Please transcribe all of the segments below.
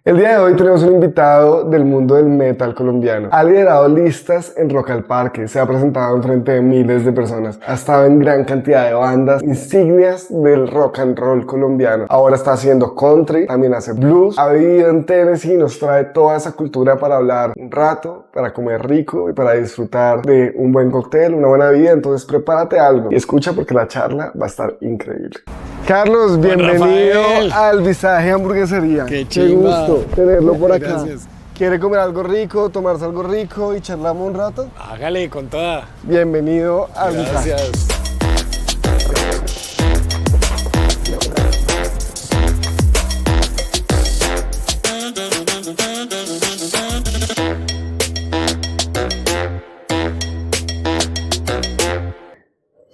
El día de hoy tenemos un invitado del mundo del metal colombiano. Ha liderado listas en Rock al Parque, se ha presentado en frente de miles de personas, ha estado en gran cantidad de bandas insignias del rock and roll colombiano. Ahora está haciendo country, también hace blues, ha vivido en Tennessee y nos trae toda esa cultura para hablar un rato, para comer rico y para disfrutar de un buen cóctel, una buena vida. Entonces prepárate algo y escucha porque la charla va a estar increíble. Carlos, bienvenido al Visaje Hamburguesería. Qué Qué gusto tenerlo por acá. Gracias. ¿Quiere comer algo rico, tomarse algo rico y charlamos un rato? Hágale con toda. Bienvenido al Visaje. Gracias.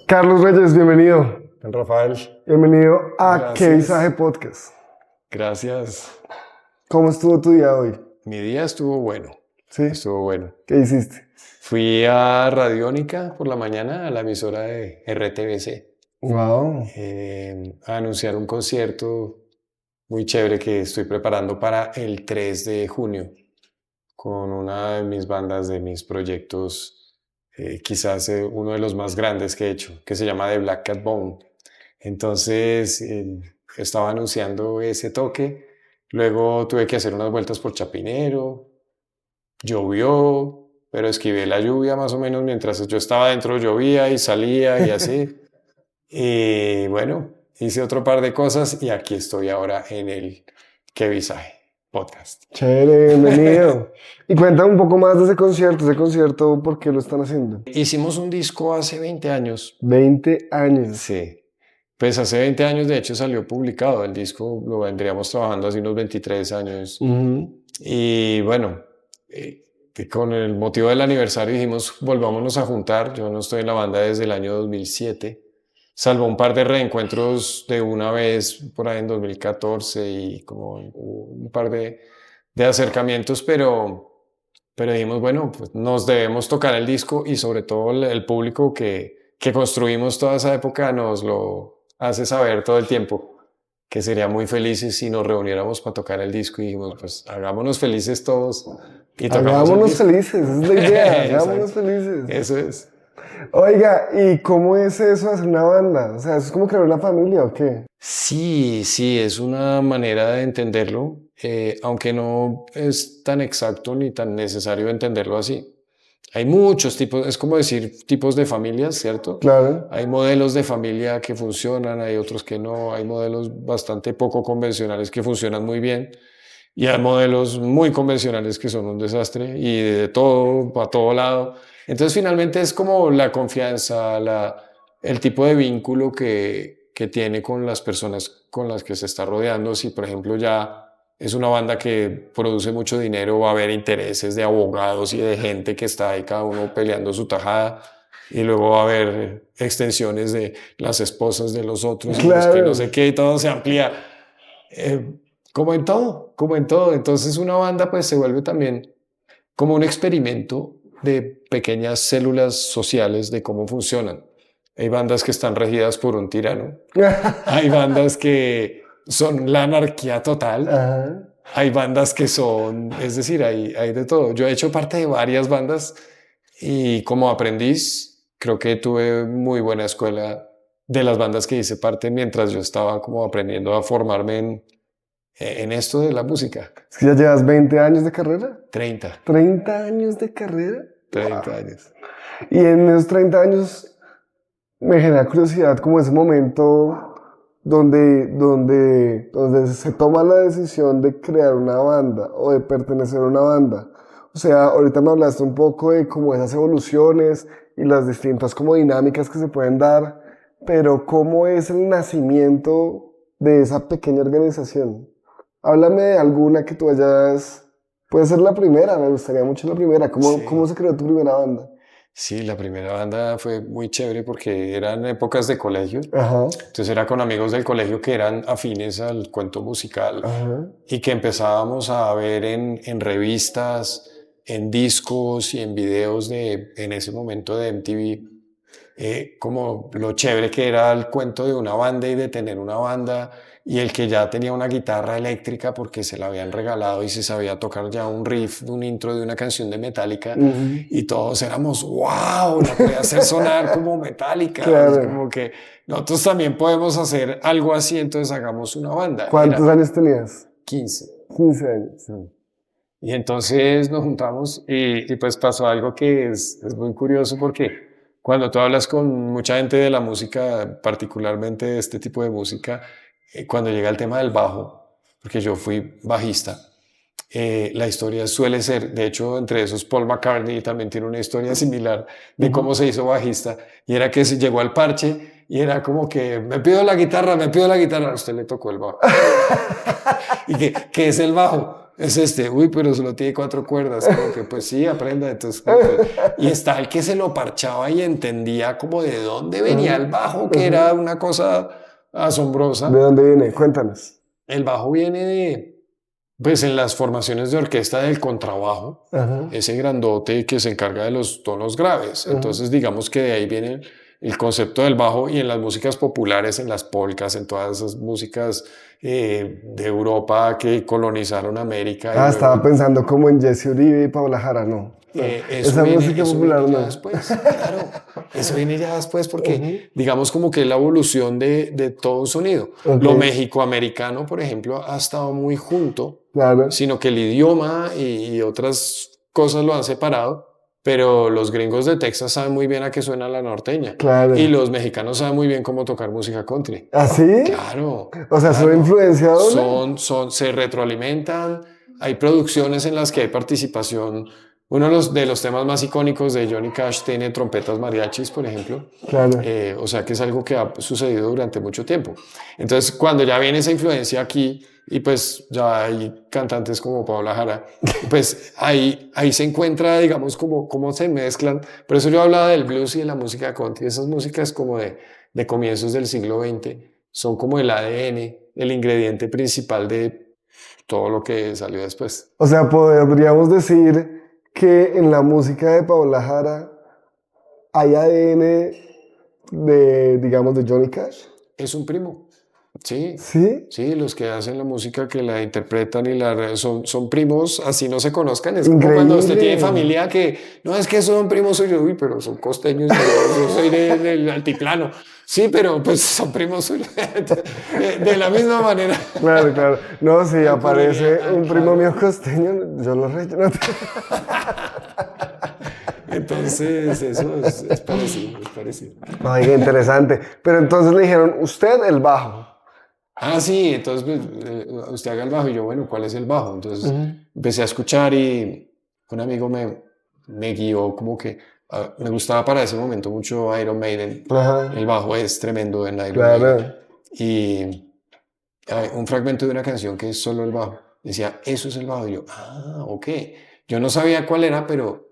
Carlos Reyes, bienvenido. Don Rafael. Bienvenido a Gracias. Qué Visaje Podcast. Gracias. ¿Cómo estuvo tu día hoy? Mi día estuvo bueno. ¿Sí? Estuvo bueno. ¿Qué hiciste? Fui a Radiónica por la mañana, a la emisora de RTBC, Wow. a anunciar un concierto muy chévere que estoy preparando para el 3 de junio con una de mis bandas, de mis proyectos, quizás uno de los más grandes que he hecho, que se llama The Black Cat Bone. Entonces, estaba anunciando ese toque, luego tuve que hacer unas vueltas por Chapinero, llovió, pero esquivé la lluvia más o menos mientras yo estaba dentro, llovía y salía y así. Y bueno, hice otro par de cosas y aquí estoy ahora en el Qué Visaje Podcast. Chévere, bienvenido. Y cuéntame un poco más de ese concierto, ¿por qué lo están haciendo? Hicimos un disco hace 20 años. 20 años. Sí. Pues hace 20 años de hecho salió publicado el disco, lo vendríamos trabajando hace unos 23 años. Y bueno, que con el motivo del aniversario dijimos volvámonos a juntar. Yo no estoy en la banda desde el año 2007, salvo un par de reencuentros de una vez por ahí en 2014 y como un par de acercamientos, pero dijimos, bueno, pues nos debemos tocar el disco y sobre todo el público que construimos toda esa época nos lo hace saber todo el tiempo, que sería muy felices si nos reuniéramos para tocar el disco y dijimos, pues hagámonos felices todos y tocamos el Hagámonos disco. felices, esa es la idea, hagámonos Exacto. felices. Eso es. Oiga, ¿y cómo es eso de hacer una banda? O sea, ¿eso es como crear una familia o qué? Sí, sí, es una manera de entenderlo, aunque no es tan exacto ni tan necesario entenderlo así. Hay muchos tipos, es como decir tipos de familias, ¿cierto? Claro. Hay modelos de familia que funcionan, hay otros que no, hay modelos bastante poco convencionales que funcionan muy bien y hay modelos muy convencionales que son un desastre y de todo, para todo lado. Entonces finalmente es como la confianza, el tipo de vínculo que tiene con las personas con las que se está rodeando. Si por ejemplo ya es una banda que produce mucho dinero, va a haber intereses de abogados y de gente que está ahí cada uno peleando su tajada y luego va a haber extensiones de las esposas de los otros y los que no sé qué y todo se amplía. Como en todo, como en todo. Entonces una banda pues se vuelve también como un experimento de pequeñas células sociales de cómo funcionan. Hay bandas que están regidas por un tirano. Hay bandas que son la anarquía total. Ajá. Hay bandas que son, es decir, hay de todo. Yo he hecho parte de varias bandas y como aprendiz creo que tuve muy buena escuela de las bandas que hice parte mientras yo estaba como aprendiendo a formarme en esto de la música. ¿Es que ya llevas 20 años de carrera? 30. ¿30 años de carrera? 30 años. Y en esos 30 años me genera curiosidad como ese momento donde se toma la decisión de crear una banda o de pertenecer a una banda. O sea, ahorita me hablaste un poco de como esas evoluciones y las distintas como dinámicas que se pueden dar, pero ¿cómo es el nacimiento de esa pequeña organización? Háblame de alguna que tú hayas... Puede ser la primera, me gustaría mucho la primera. Sí. ¿Cómo se creó tu primera banda? Sí, la primera banda fue muy chévere porque eran épocas de colegio. Ajá, Entonces era con amigos del colegio que eran afines al cuento musical ajá. y que empezábamos a ver en revistas, en discos y en videos en ese momento de MTV, como lo chévere que era el cuento de una banda y de tener una banda y el que ya tenía una guitarra eléctrica porque se la habían regalado y se sabía tocar ya un riff, un intro de una canción de Metallica, y todos éramos, wow, la puede hacer sonar como Metallica. Claro. Es como que nosotros también podemos hacer algo así, entonces hagamos una banda. ¿Cuántos años tenías? 15. 15 años. Sí. Y entonces nos juntamos y pues pasó algo que es muy curioso porque cuando tú hablas con mucha gente de la música, particularmente de este tipo de música, cuando llega el tema del bajo, porque yo fui bajista, la historia suele ser, de hecho entre esos Paul McCartney también tiene una historia similar de cómo se hizo bajista, y era que se llegó al parche y era como que me pido la guitarra, a usted le tocó el bajo. ¿Y qué es el bajo? Es uy, pero solo tiene 4 cuerdas, como que pues sí, aprenda, entonces, y está el que se lo parchaba y entendía como de dónde venía el bajo, que era una cosa asombrosa. ¿De dónde viene? Cuéntanos. El bajo viene de, pues en las formaciones de orquesta del contrabajo, ese grandote que se encarga de los tonos graves, entonces digamos que de ahí viene el concepto del bajo, y en las músicas populares, en las polcas, en todas esas músicas de Europa que colonizaron América. Estaba pensando como en Jesse Uribe y Paula Jara, no. Esa música popular no. Después, claro, eso viene ya después porque digamos como que es la evolución de todo un sonido. Lo mexicoamericano, por ejemplo, ha estado muy junto, sino que el idioma y otras cosas lo han separado. Pero los gringos de Texas saben muy bien a qué suena la norteña. Claro. Y los mexicanos saben muy bien cómo tocar música country. ¿Ah, sí? Claro. O sea, ¿son influenciados? Se retroalimentan. Hay producciones en las que hay participación. Uno de los temas más icónicos de Johnny Cash tiene trompetas mariachis, por ejemplo. Claro. O sea que es algo que ha sucedido durante mucho tiempo. Entonces, cuando ya viene esa influencia aquí, y pues ya hay cantantes como Paula Jara, pues ahí se encuentra, digamos, cómo se mezclan. Por eso yo hablaba del blues y de la música country. Esas músicas como de comienzos del siglo XX son como el ADN, el ingrediente principal de todo lo que salió después. O sea, podríamos decir que en la música de Paula Jara hay ADN digamos, de Johnny Cash. Es un primo. Sí, ¿Sí? Sí, los que hacen la música, que la interpretan son primos, así no se conozcan. Es Increíble. como cuando usted tiene familia que no es que son primos suyos, uy, pero son costeños, yo soy del altiplano. Sí, pero pues son primos suyos. De la misma manera. Claro, claro. No, si aparece un primo mío costeño, yo lo relleno. Entonces, eso es parecido, es parecido. Ay, qué interesante. Pero entonces le dijeron, usted el bajo. Sí, entonces usted haga el bajo, y yo, bueno, ¿cuál es el bajo? Entonces empecé a escuchar, y un amigo me guió como que me gustaba para ese momento mucho Iron Maiden. El bajo es tremendo en Iron Maiden. Y hay un fragmento de una canción que es solo el bajo. Decía, eso es el bajo. Y yo, ok. Yo no sabía cuál era, pero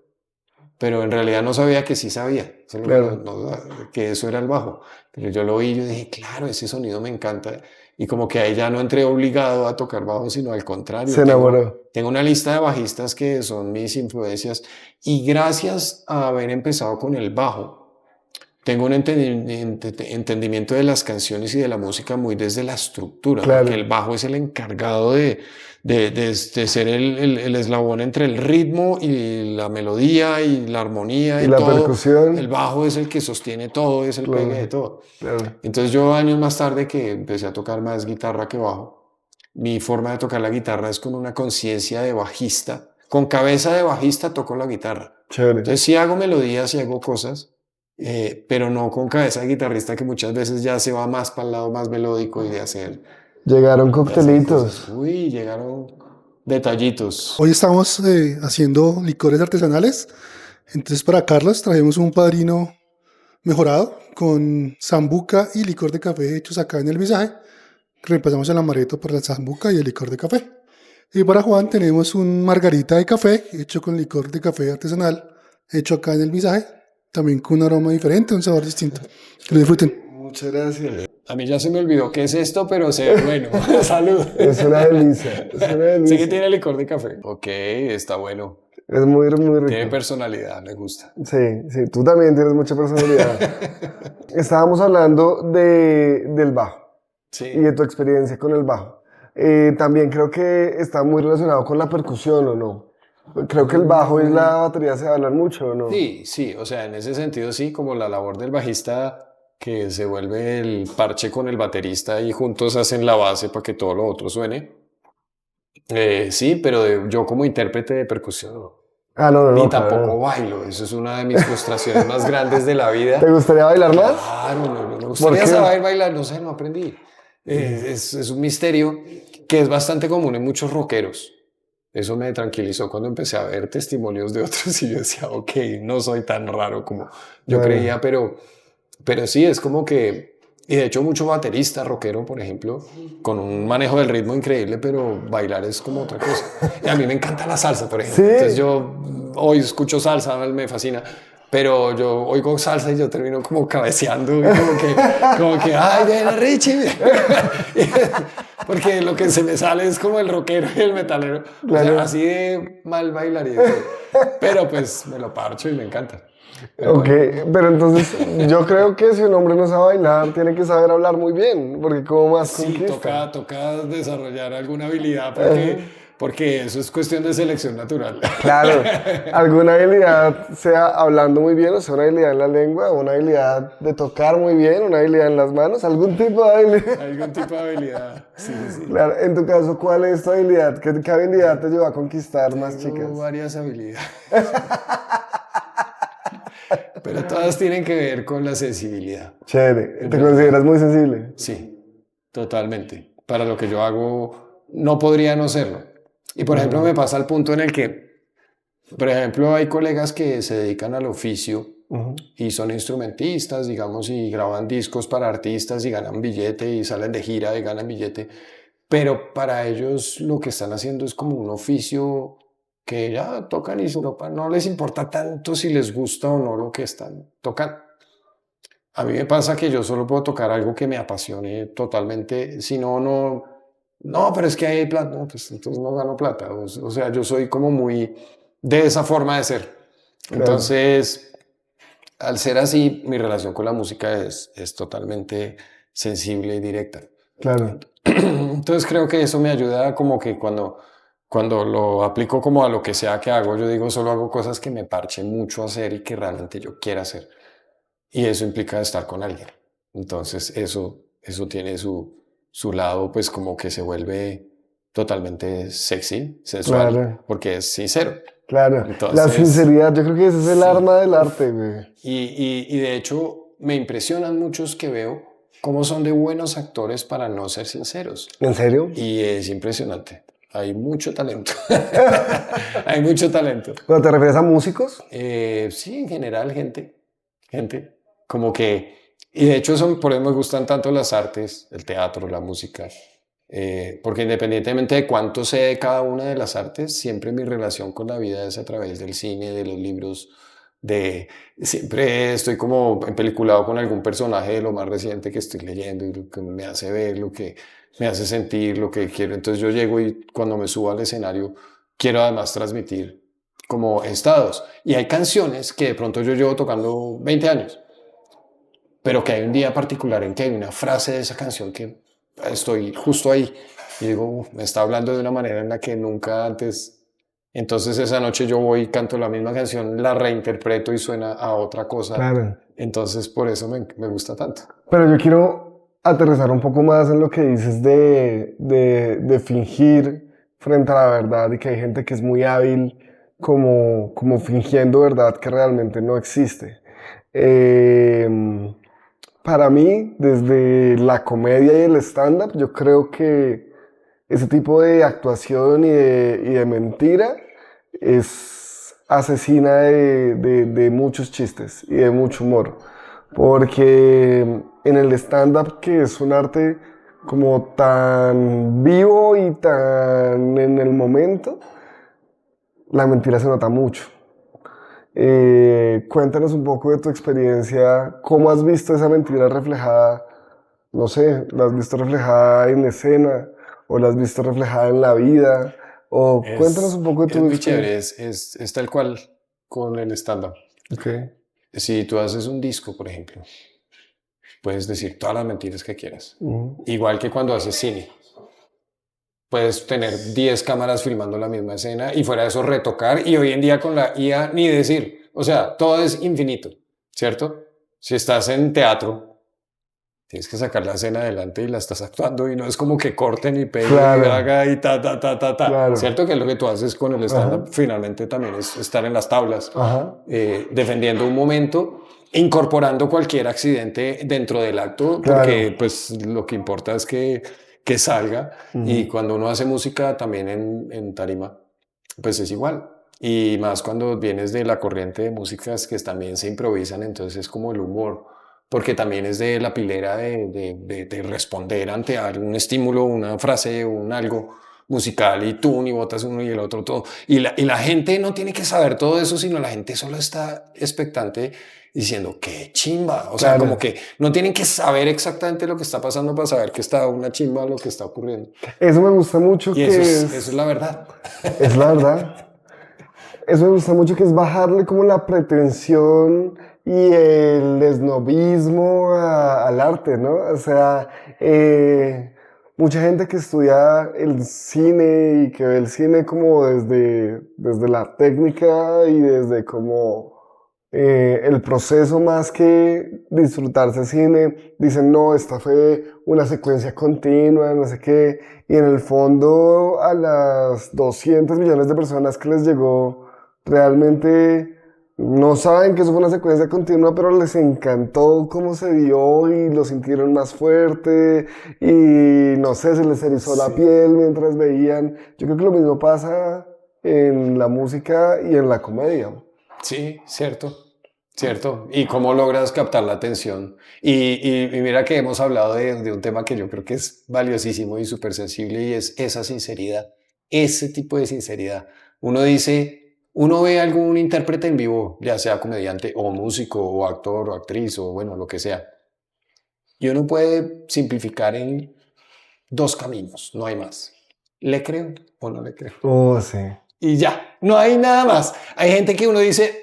en realidad no sabía que sí sabía. Solo que eso era el bajo. Pero yo lo oí y yo dije, claro, ese sonido me encanta. Y como que ahí ya no entré obligado a tocar bajo, sino al contrario. Se enamoró. Tengo una lista de bajistas que son mis influencias, y gracias a haber empezado con el bajo, tengo un entendimiento de las canciones y de la música muy desde la estructura, porque el bajo es el encargado de ser el eslabón entre el ritmo y la melodía y la armonía y la todo. Percusión. El bajo es el que sostiene todo, es el pegue de todo. Entonces yo, años más tarde, que empecé a tocar más guitarra que bajo, mi forma de tocar la guitarra es con una conciencia de bajista. Con cabeza de bajista toco la guitarra. Chévere. Entonces sí hago melodías y hago cosas, pero no con cabeza de guitarrista, que muchas veces ya se va más para el lado más melódico y de hacer... Llegaron coctelitos. Uy, llegaron detallitos. Hoy estamos haciendo licores artesanales. Entonces para Carlos trajimos un padrino mejorado con sambuca y licor de café hechos acá en el visaje. Reemplazamos el amaretto por la sambuca y el licor de café. Y para Juan tenemos un margarita de café hecho con licor de café artesanal hecho acá en el visaje. También con un aroma diferente, un sabor distinto. Que lo disfruten. Muchas gracias. A mí ya se me olvidó qué es esto, pero se ve bueno. Salud. Es una delicia. Sé que tiene licor de café. Ok, está bueno. Es muy, muy rico. Tiene personalidad, me gusta. Sí, tú también tienes mucha personalidad. Estábamos hablando del bajo. Sí. y de tu experiencia con el bajo. También creo que está muy relacionado con la percusión, ¿o no? Creo que el bajo y la batería se hablan mucho, ¿o no? Sí, sí, o sea, en ese sentido sí, como la labor del bajista que se vuelve el parche con el baterista y juntos hacen la base para que todo lo otro suene. Sí, pero yo como intérprete de percusión no. Ah, no, no, Ni no, tampoco claro. bailo, eso es una de mis frustraciones más grandes de la vida. ¿Te gustaría bailar más? Claro, me ¿Por gustaría qué? saber bailar, no sé, no aprendí. Es un misterio que es bastante común en muchos rockeros. Eso me tranquilizó cuando empecé a ver testimonios de otros y yo decía, ok, no soy tan raro como yo Claro. creía, pero sí, es como que, y de hecho mucho baterista rockero, por ejemplo, con un manejo del ritmo increíble, pero bailar es como otra cosa. Y a mí me encanta la salsa, por ejemplo. Sí. Entonces yo hoy escucho salsa, me fascina. Pero yo oigo salsa y yo termino como cabeceando y como que, ay, ven Richie. Porque lo que se me sale es como el rockero y el metalero. O Claro. sea, así de mal bailaría. Pero pues me lo parcho y me encanta. Pero Ok, bueno. pero entonces yo creo que si un hombre no sabe bailar, tiene que saber hablar muy bien, porque como más Sí, conquista. toca desarrollar alguna habilidad Ajá. porque eso es cuestión de selección natural. Claro, alguna habilidad, sea hablando muy bien, o sea, una habilidad en la lengua, una habilidad de tocar muy bien, una habilidad en las manos, algún tipo de habilidad. Algún tipo de habilidad. Sí, sí, sí. Claro, en tu caso, ¿cuál es tu habilidad? ¿Qué habilidad te llevó a conquistar más chicas? Tengo varias habilidades. Pero todas tienen que ver con la sensibilidad. Chévere, En ¿te realidad. consideras muy sensible? Sí, totalmente. Para lo que yo hago, no podría no serlo. Y por ejemplo, Ujú, me pasa al punto en el que, por ejemplo, hay colegas que se dedican al oficio ujú. y son instrumentistas, digamos, y graban discos para artistas y ganan billete y salen de gira y ganan billete. Pero para ellos lo que están haciendo es como un oficio que ya tocan y no les importa tanto si les gusta o no lo que están tocando. A mí me pasa que yo solo puedo tocar algo que me apasione totalmente, si no, no, pero es que hay plata, no, pues entonces no gano plata. O sea, yo soy como muy de esa forma de ser. Claro, Entonces, al ser así, mi relación con la música es totalmente sensible y directa. claro. Entonces creo que eso me ayuda como que cuando lo aplico como a lo que sea que hago, yo digo solo hago cosas que me parchen mucho a hacer y que realmente yo quiera hacer. Y eso implica estar con alguien. Entonces eso tiene su lado pues como que se vuelve totalmente sexy, sensual, Claro, porque es sincero. claro. La Entonces, sinceridad, yo creo que ese es el sí. arma del arte, güey. Y de hecho me impresionan muchos que veo cómo son de buenos actores para no ser sinceros. ¿En serio? Y es impresionante. Hay mucho talento. Hay mucho talento. ¿Cuando te refieres a músicos? Sí, en general, gente. Como que, y de hecho por eso me gustan tanto las artes, el teatro, la música, porque independientemente de cuánto sé de cada una de las artes, siempre mi relación con la vida es a través del cine, de los libros, siempre estoy como empeliculado con algún personaje de lo más reciente que estoy leyendo y lo que me hace ver, lo que me hace sentir, lo que quiero. Entonces yo llego y cuando me subo al escenario, quiero además transmitir como estados. Y hay canciones que de pronto yo llevo tocando 20 años, pero que hay un día particular en que hay una frase de esa canción que estoy justo ahí y digo, me está hablando de una manera en la que nunca antes. Entonces esa noche yo voy, canto la misma canción, la reinterpreto y suena a otra cosa. Claro. Entonces por eso me gusta tanto. Pero yo quiero aterrizar un poco más en lo que dices de fingir frente a la verdad y que hay gente que es muy hábil como fingiendo verdad que realmente no existe. Eh, para mí, desde la comedia y el stand-up, yo creo que ese tipo de actuación y de mentira es asesina de muchos chistes y de mucho humor. Porque en el stand-up, que es un arte como tan vivo y tan en el momento, la mentira se nota mucho. Cuéntanos un poco de tu experiencia, cómo has visto esa mentira reflejada, no sé, la has visto reflejada en escena o la has visto reflejada en la vida, o cuéntanos un poco de Es tu muy experiencia. chévere, es tal cual con el stand-up. Ok, Si tú haces un disco, por ejemplo, puedes decir todas las mentiras que quieras. Igual que cuando haces cine. Puedes tener 10 cámaras filmando la misma escena y fuera de eso retocar, y hoy en día con la IA ni decir. O sea, todo es infinito, ¿cierto? Si estás en teatro, tienes que sacar la escena adelante y la estás actuando y no es como que corten y peguen y haga y ta. Claro. ¿Cierto? Que es lo que tú haces con el stand-up. Finalmente también es estar en las tablas, defendiendo un momento, incorporando cualquier accidente dentro del acto, porque pues lo que importa es que salga. Y cuando uno hace música también en tarima, pues es igual. Y más cuando vienes de la corriente de músicas que también se improvisan, entonces es como el humor, porque también es de la pilera de responder ante algún estímulo, una frase, un algo musical, y tú ni botas uno y el otro todo. Y la gente no tiene que saber todo eso, sino la gente solo está expectante diciendo qué chimba. O sea, como que no tienen que saber exactamente lo que está pasando para saber que está una chimba lo que está ocurriendo. Eso me gusta mucho. Y eso es la verdad. Es la verdad. Eso me gusta mucho, que es bajarle como la pretensión y el esnobismo al arte, ¿no? O sea, mucha gente que estudia el cine y que ve el cine como desde la técnica y desde como el proceso más que disfrutarse cine, dicen, no, esta fue una secuencia continua, no sé qué, y en el fondo a las 200 millones de personas que les llegó, realmente no saben que eso fue una secuencia continua, pero les encantó cómo se vio y lo sintieron más fuerte y no sé, se les erizó la piel mientras veían. Yo creo que lo mismo pasa en la música y en la comedia. Sí, cierto. Y cómo logras captar la atención. Y mira que hemos hablado de un tema que yo creo que es valiosísimo y súper sensible, y es esa sinceridad, ese tipo de sinceridad. Uno ve a algún intérprete en vivo, ya sea comediante o músico o actor o actriz o bueno, lo que sea, y uno puede simplificar en 2 caminos, no hay más. ¿Le creo o no le creo? Oh, sí. Y ya, no hay nada más. Hay gente que uno dice,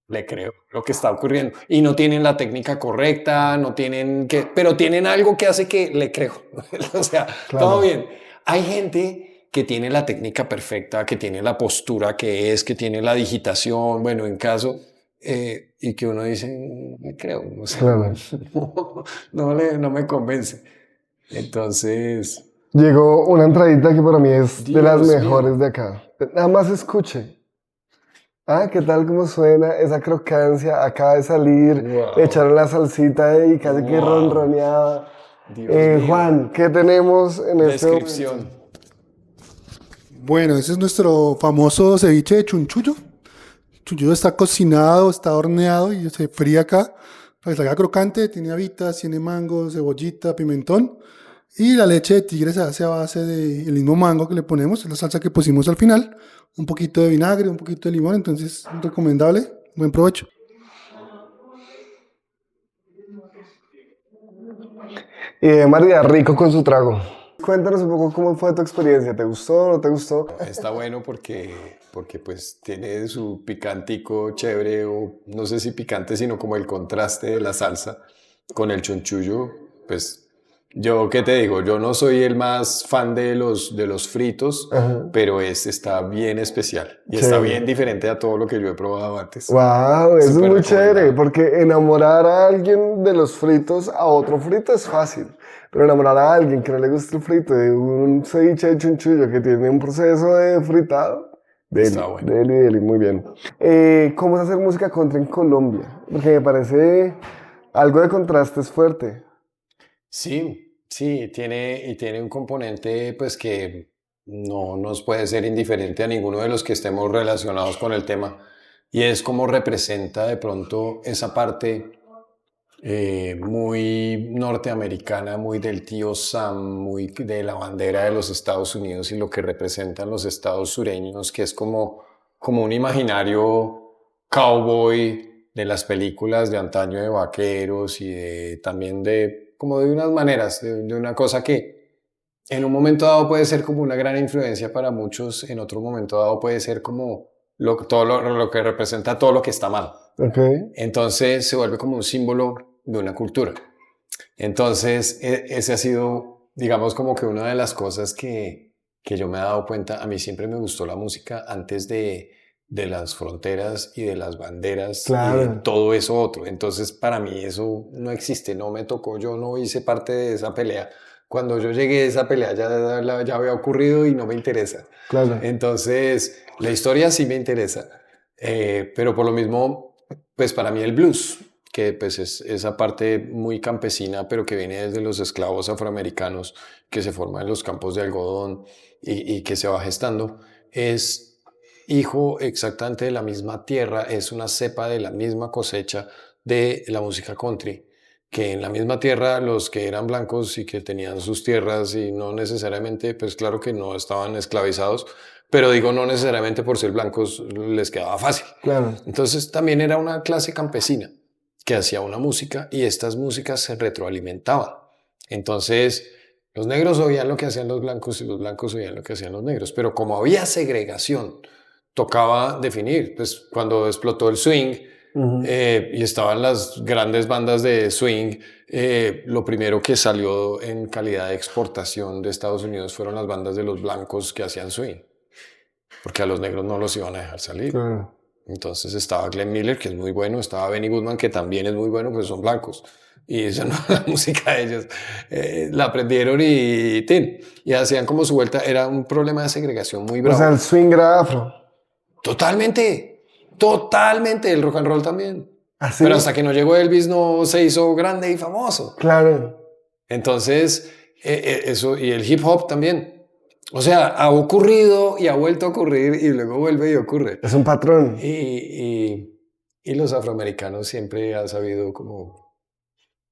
le creo lo que está ocurriendo, y no tienen la técnica correcta, pero tienen algo que hace que le creo. O sea, todo bien. Hay gente que tiene la técnica perfecta, que tiene la postura que tiene la digitación, bueno, en caso, y que uno dice, le creo. O sea, no me convence. Entonces... Llegó una entradita que para mí es de las mejores mío. de acá. Nada más escuche. Ah, ¿qué tal cómo suena esa crocancia? Acaba de salir, le echaron la salsita y casi que ronroneaba. Juan, ¿qué tenemos en este descripción? Bueno, ese es nuestro famoso ceviche de chunchullo. Chunchullo está cocinado, está horneado y se fría acá para que salga crocante. Tiene habitas, tiene mango, cebollita, pimentón. Y la leche de tigre se hace a base del mismo mango que le ponemos, es la salsa que pusimos al final. Un poquito de vinagre, un poquito de limón, entonces recomendable. Buen provecho. Y María, rico con su trago. Cuéntanos un poco cómo fue tu experiencia. ¿Te gustó o no te gustó? Está bueno porque pues tiene su picantico chévere, o no sé si picante, sino como el contraste de la salsa con el chunchullo. Pues yo, ¿qué te digo? Yo no soy el más fan de los fritos, pero está bien especial y está bien diferente a todo lo que yo he probado antes. Wow, eso es muy chévere, porque enamorar a alguien de los fritos a otro frito es fácil, pero enamorar a alguien que no le gusta el frito de un ceviche de chunchullo que tiene un proceso de fritado, deli, muy bien. ¿Cómo es hacer música country en Colombia? Porque me parece algo de contraste es fuerte. Sí, tiene un componente pues que no nos puede ser indiferente a ninguno de los que estemos relacionados con el tema, y es cómo representa de pronto esa parte muy norteamericana, muy del tío Sam, muy de la bandera de los Estados Unidos y lo que representan los estados sureños, que es como un imaginario cowboy de las películas de antaño de vaqueros, y también como de unas maneras, de una cosa que en un momento dado puede ser como una gran influencia para muchos, en otro momento dado puede ser como todo lo que representa todo lo que está mal. Okay. Entonces se vuelve como un símbolo de una cultura. Entonces, ese ha sido, digamos, como que una de las cosas que yo me he dado cuenta. A mí siempre me gustó la música antes de las fronteras y de las banderas y de Claro. todo eso otro. Entonces, para mí eso no existe, no me tocó, yo no hice parte de esa pelea. Cuando yo llegué, esa pelea ya había ocurrido y no me interesa. Claro. Entonces, la historia sí me interesa, pero por lo mismo, pues para mí el blues, que pues es esa parte muy campesina, pero que viene desde los esclavos afroamericanos, que se forman en los campos de algodón y que se va gestando, es hijo exactamente de la misma tierra, es una cepa de la misma cosecha de la música country, que en la misma tierra los que eran blancos y que tenían sus tierras y no necesariamente, pues claro que no estaban esclavizados, pero digo no necesariamente por ser blancos les quedaba fácil. Claro. Entonces también era una clase campesina que hacía una música y estas músicas se retroalimentaban. Entonces los negros oían lo que hacían los blancos y los blancos oían lo que hacían los negros, pero como había segregación, tocaba definir. Pues cuando explotó el swing, y estaban las grandes bandas de swing, lo primero que salió en calidad de exportación de Estados Unidos fueron las bandas de los blancos que hacían swing, porque a los negros no los iban a dejar salir. Claro. Entonces estaba Glenn Miller, que es muy bueno, estaba Benny Goodman, que también es muy bueno, pues son blancos. Y esa no la música de ellos. La aprendieron y hacían como su vuelta. Era un problema de segregación muy bravo. O sea, el swing era afro. Totalmente, totalmente, el rock and roll también. ¿Así? Pero hasta que no llegó Elvis no se hizo grande y famoso. Claro. Entonces, eso, y el hip hop también. O sea, ha ocurrido y ha vuelto a ocurrir y luego vuelve y ocurre. Es un patrón. Y los afroamericanos siempre han sabido como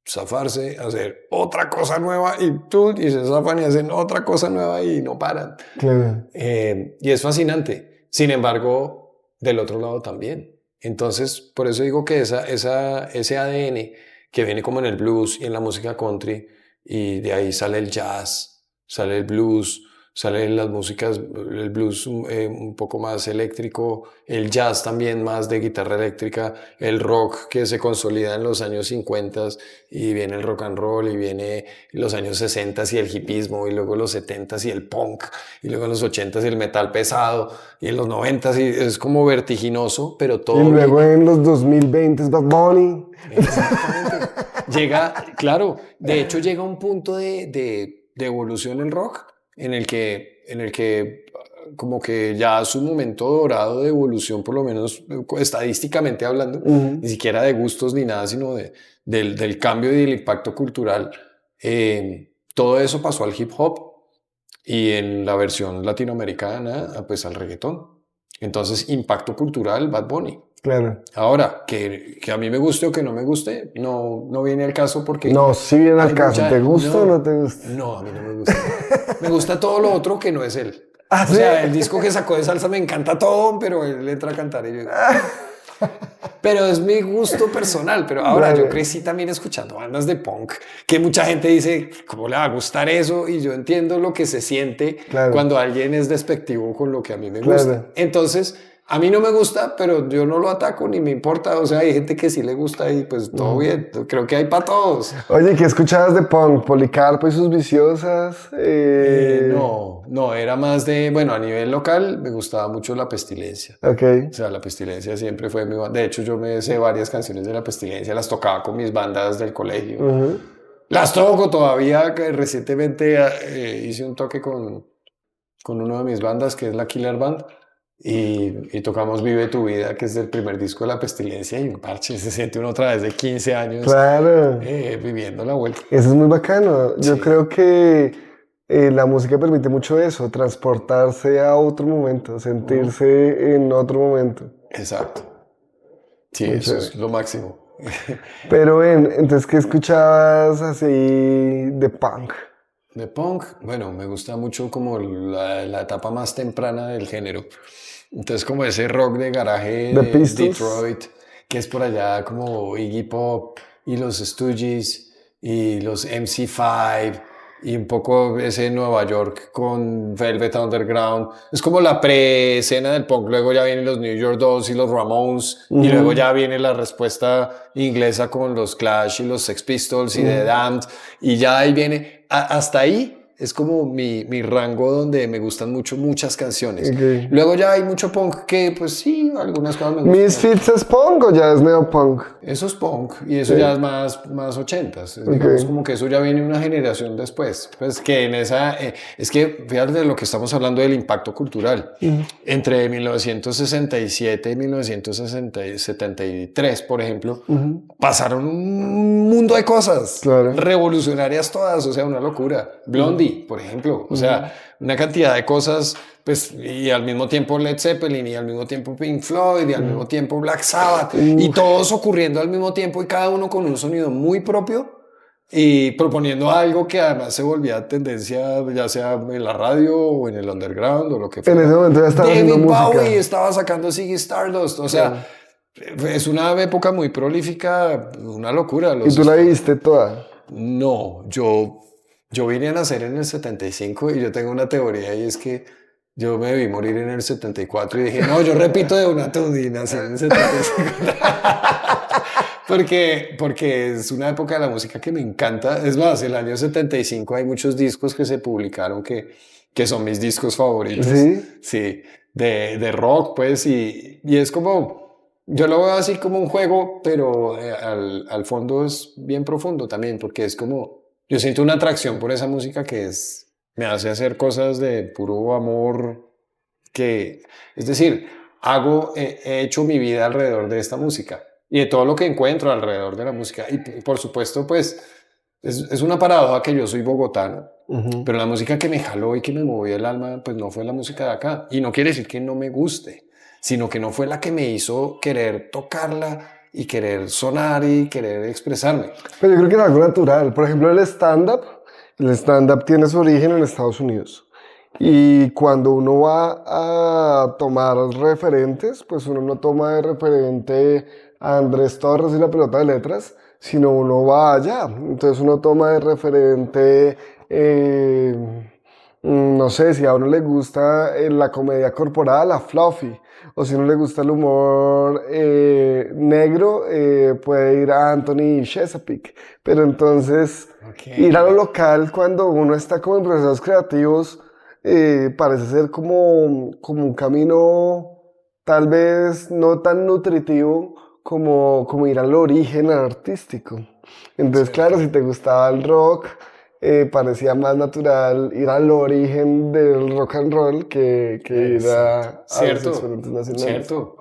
zafarse, hacer otra cosa nueva y se zafan y hacen otra cosa nueva y no paran. Claro. Y es fascinante. Sin embargo, del otro lado también. Entonces, por eso digo que ese ADN que viene como en el blues y en la música country, y de ahí sale el jazz, sale el blues, salen las músicas, el blues un poco más eléctrico, el jazz también más de guitarra eléctrica, el rock que se consolida en los años 50 y viene el rock and roll y viene los años 60 y el hipismo y luego los 70 y el punk y luego en los 80 y el metal pesado y en los 90 y es como vertiginoso, pero todo... Y luego en los 2020 Bad Bunny. Exactamente. Llega, claro, de hecho llega un punto de evolución el rock en el que como que ya su momento dorado de evolución, por lo menos estadísticamente hablando, ni siquiera de gustos ni nada, sino del cambio y del impacto cultural, todo eso pasó al hip hop y en la versión latinoamericana pues al reggaetón. Entonces, impacto cultural, Bad Bunny. Claro. Ahora, que a mí me guste o que no me guste, no viene al caso porque... No, sí viene al caso. ¿Te gusta o no te gusta? No, a mí no me gusta. Me gusta todo lo otro que no es él. ¿Ah, o sí? sea, el disco que sacó de salsa me encanta todo, pero él entra a cantar y yo... Pero es mi gusto personal. Pero ahora Claro. yo crecí también escuchando bandas de punk, que mucha gente dice, ¿cómo le va a gustar eso? Y yo entiendo lo que se siente Claro. cuando alguien es despectivo con lo que a mí me Claro. gusta. Entonces... A mí no me gusta, pero yo no lo ataco ni me importa. O sea, hay gente que sí le gusta y pues todo bien. Creo que hay para todos. Oye, ¿qué escuchabas de punk? ¿Policarpo y sus viciosas? No, era más de... Bueno, a nivel local me gustaba mucho La Pestilencia. Ok. O sea, La Pestilencia siempre fue mi banda. De hecho, yo me sé varias canciones de La Pestilencia. Las tocaba con mis bandas del colegio. Las toco todavía. Que recientemente hice un toque con una de mis bandas, que es la Killer Band. Y tocamos Vive tu Vida, que es del primer disco de La Pestilencia, y un parche, se siente uno otra vez de 15 años Claro. viviendo la vuelta. Eso es muy bacano. Yo Sí. creo que la música permite mucho eso, transportarse a otro momento, sentirse en otro momento. Exacto. Sí, Muy eso chévere. es lo máximo. Pero entonces, ¿qué escuchabas así de punk? De punk, bueno, me gusta mucho como la etapa más temprana del género. Entonces, como ese rock de garaje The de Pistols. Detroit, que es por allá como Iggy Pop y los Stooges y los MC5 y un poco ese Nueva York con Velvet Underground. Es como la pre-escena del punk. Luego ya vienen los New York Dolls y los Ramones. Y luego ya viene la respuesta inglesa con los Clash y los Sex Pistols y The Damned. Y ya ahí viene. Hasta ahí es como mi rango donde me gustan mucho muchas canciones. Okay. Luego ya hay mucho punk que, pues sí, algunas cosas me gustan. ¿Misfits es punk o ya es neopunk? Eso es punk y eso ya es más ochentas. Digamos como que eso ya viene una generación después. Pues que en esa... es que fíjate de lo que estamos hablando del impacto cultural. Entre 1967 y 1973, por ejemplo, pasaron un mundo de cosas revolucionarias todas. O sea, una locura. Blondie, por ejemplo. O sea, una cantidad de cosas... Pues, y al mismo tiempo Led Zeppelin, y al mismo tiempo Pink Floyd, y al mismo tiempo Black Sabbath, y todos ocurriendo al mismo tiempo y cada uno con un sonido muy propio y proponiendo algo que además se volvía tendencia, ya sea en la radio o en el underground o lo que fuera. En ese momento ya estaba haciendo música. David Bowie estaba sacando Ziggy Stardust, o sea, es una época muy prolífica, una locura. ¿Y tú la viste toda? No, yo vine a nacer en el 75 y yo tengo una teoría y es que yo me vi morir en el 74 y dije, no, yo repito de una nací en el 75. porque es una época de la música que me encanta. Es más, el año 75 hay muchos discos que se publicaron que son mis discos favoritos. ¿Sí? Sí, de rock, pues, y es como, yo lo veo así como un juego, pero al fondo es bien profundo también, porque es como, yo siento una atracción por esa música que me hace hacer cosas de puro amor, es decir, he hecho mi vida alrededor de esta música y de todo lo que encuentro alrededor de la música. Y por supuesto, pues, es una paradoja que yo soy bogotano, pero la música que me jaló y que me movió el alma, pues no fue la música de acá. Y no quiere decir que no me guste, sino que no fue la que me hizo querer tocarla y querer sonar y querer expresarme. Pero yo creo que es algo natural. Por ejemplo, el stand-up tiene su origen en Estados Unidos. Y cuando uno va a tomar referentes, pues uno no toma de referente a Andrés Torres y la pelota de letras, sino uno va allá. Entonces uno toma de referente, no sé, si a uno le gusta la comedia corporal, a Fluffy. O si no le gusta el humor negro, puede ir a Anthony Chesapeake. Pero entonces, ir a lo local cuando uno está como en procesos creativos, parece ser como un camino tal vez no tan nutritivo como ir al origen artístico. Entonces, claro, si te gustaba el rock, parecía más natural ir al origen del rock and roll que ir a los exponentes nacionales. Cierto.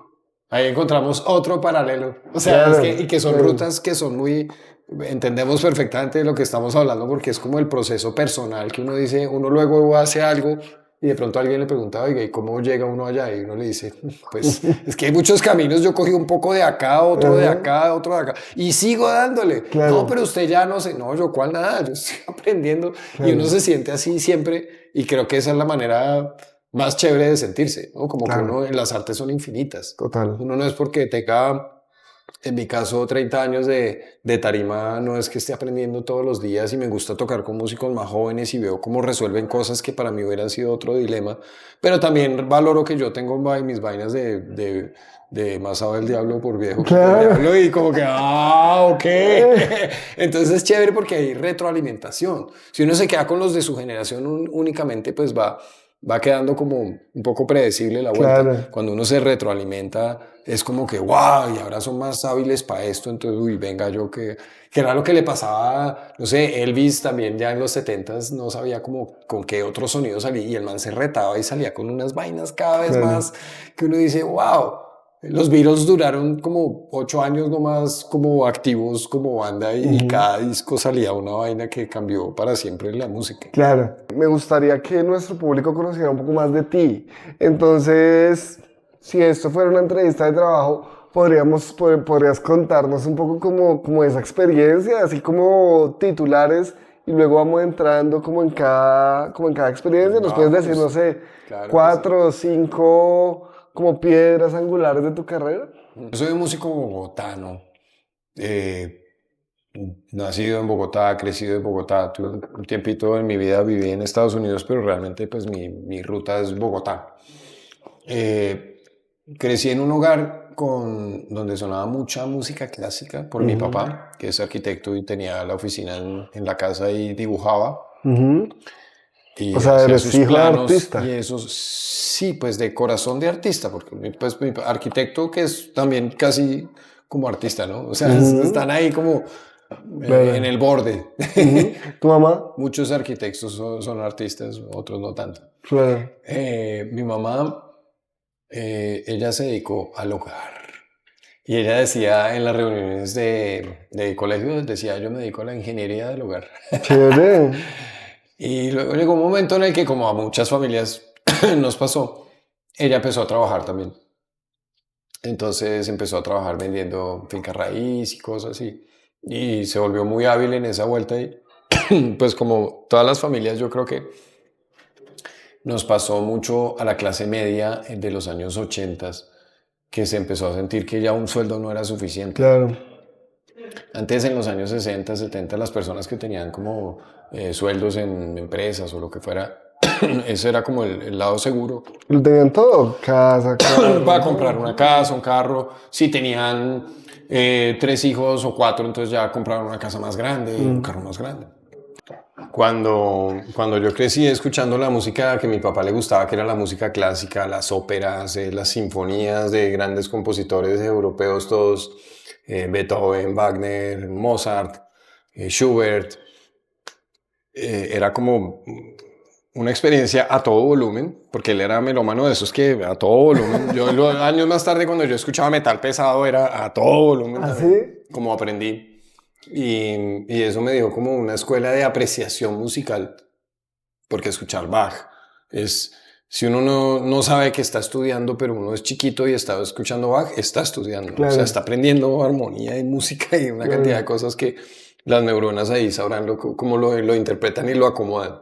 Ahí encontramos otro paralelo. O sea, Claro, que son rutas que son muy... Entendemos perfectamente de lo que estamos hablando porque es como el proceso personal que uno dice, uno luego hace algo y de pronto alguien le pregunta, oiga, ¿y cómo llega uno allá? Y uno le dice, pues es que hay muchos caminos, yo cogí un poco de acá, otro de acá, otro de acá, y sigo dándole. Claro. No, pero usted ya no sé, no, yo cuál nada, yo estoy aprendiendo. Y uno se siente así siempre y creo que esa es la manera más chévere de sentirse, ¿no? Como que uno en las artes son infinitas. Total. Uno no es porque tenga... En mi caso, 30 años de tarima, no es que esté aprendiendo todos los días y me gusta tocar con músicos más jóvenes y veo cómo resuelven cosas que para mí hubieran sido otro dilema, pero también valoro que yo tengo mis vainas de más sabe el diablo por viejo que por diablo y como que, ok. Entonces es chévere porque hay retroalimentación. Si uno se queda con los de su generación únicamente, pues va quedando como un poco predecible la vuelta. Claro. Cuando uno se retroalimenta, es como que, wow, y ahora son más hábiles para esto, entonces, uy, venga yo, que era lo que le pasaba, no sé, Elvis también ya en los 70s no sabía como con qué otro sonido salía, y el man se retaba y salía con unas vainas cada vez más, que uno dice, wow. Los Beatles duraron como 8 años nomás como activos como banda y cada disco salía una vaina que cambió para siempre la música. Claro. Me gustaría que nuestro público conociera un poco más de ti. Entonces, si esto fuera una entrevista de trabajo, podrías contarnos un poco como esa experiencia, así como titulares, y luego vamos entrando como en cada experiencia. Nos puedes decir, no sé, claro 4 o 5... como piedras angulares de tu carrera. Yo soy un músico bogotano, nacido en Bogotá, crecido en Bogotá. Tuve un tiempito en mi vida, viví en Estados Unidos, pero realmente pues mi ruta es Bogotá. Eh, Crecí en un hogar donde sonaba mucha música clásica por mi Ujú, papá, que es arquitecto y tenía la oficina en la casa y dibujaba ujú. O y sea, hacía eres sus hijo de planos y artista. eso sí, pues de corazón de artista, porque pues mi arquitecto que es también casi como artista, ¿no? O sea, Ujú, están ahí como en claro. el borde. Ujú. ¿Tu mamá? Muchos arquitectos son artistas, otros no tanto. Claro. Mi mamá, ella se dedicó al hogar. Y ella decía en las reuniones de colegio, decía, yo me dedico a la ingeniería del hogar. Chévere. Y luego llegó un momento en el que, como a muchas familias nos pasó, ella empezó a trabajar también. Entonces empezó a trabajar vendiendo finca raíz y cosas así. Y se volvió muy hábil en esa vuelta. Y pues como todas las familias, yo creo que nos pasó mucho a la clase media de los años 80, que se empezó a sentir que ya un sueldo no era suficiente. Claro. Antes, en los años 60, 70, las personas que tenían como sueldos en empresas o lo que fuera, ese era como el lado seguro Lo tenían todo. Casa, para carro, comprar todo. una casa, un carro. Si tenían 3 hijos o 4, entonces ya compraron una casa más grande y un Mm, carro más grande. Cuando yo crecí escuchando la música que a mi papá le gustaba, que era la música clásica, las óperas, las sinfonías de grandes compositores europeos todos, Beethoven, Wagner, Mozart, Schubert, era como una experiencia a todo volumen, porque él era melómano de esos que a todo volumen. Yo años más tarde cuando yo escuchaba metal pesado era a todo volumen ¿Ah, también, sí? como aprendí. Y eso me dio como una escuela de apreciación musical, porque escuchar Bach es, si uno no sabe que está estudiando, pero uno es chiquito y está escuchando Bach, está estudiando, o sea, Claro, está aprendiendo armonía y música y una cantidad de claro. cosas que las neuronas ahí sabrán cómo lo interpretan y lo acomodan.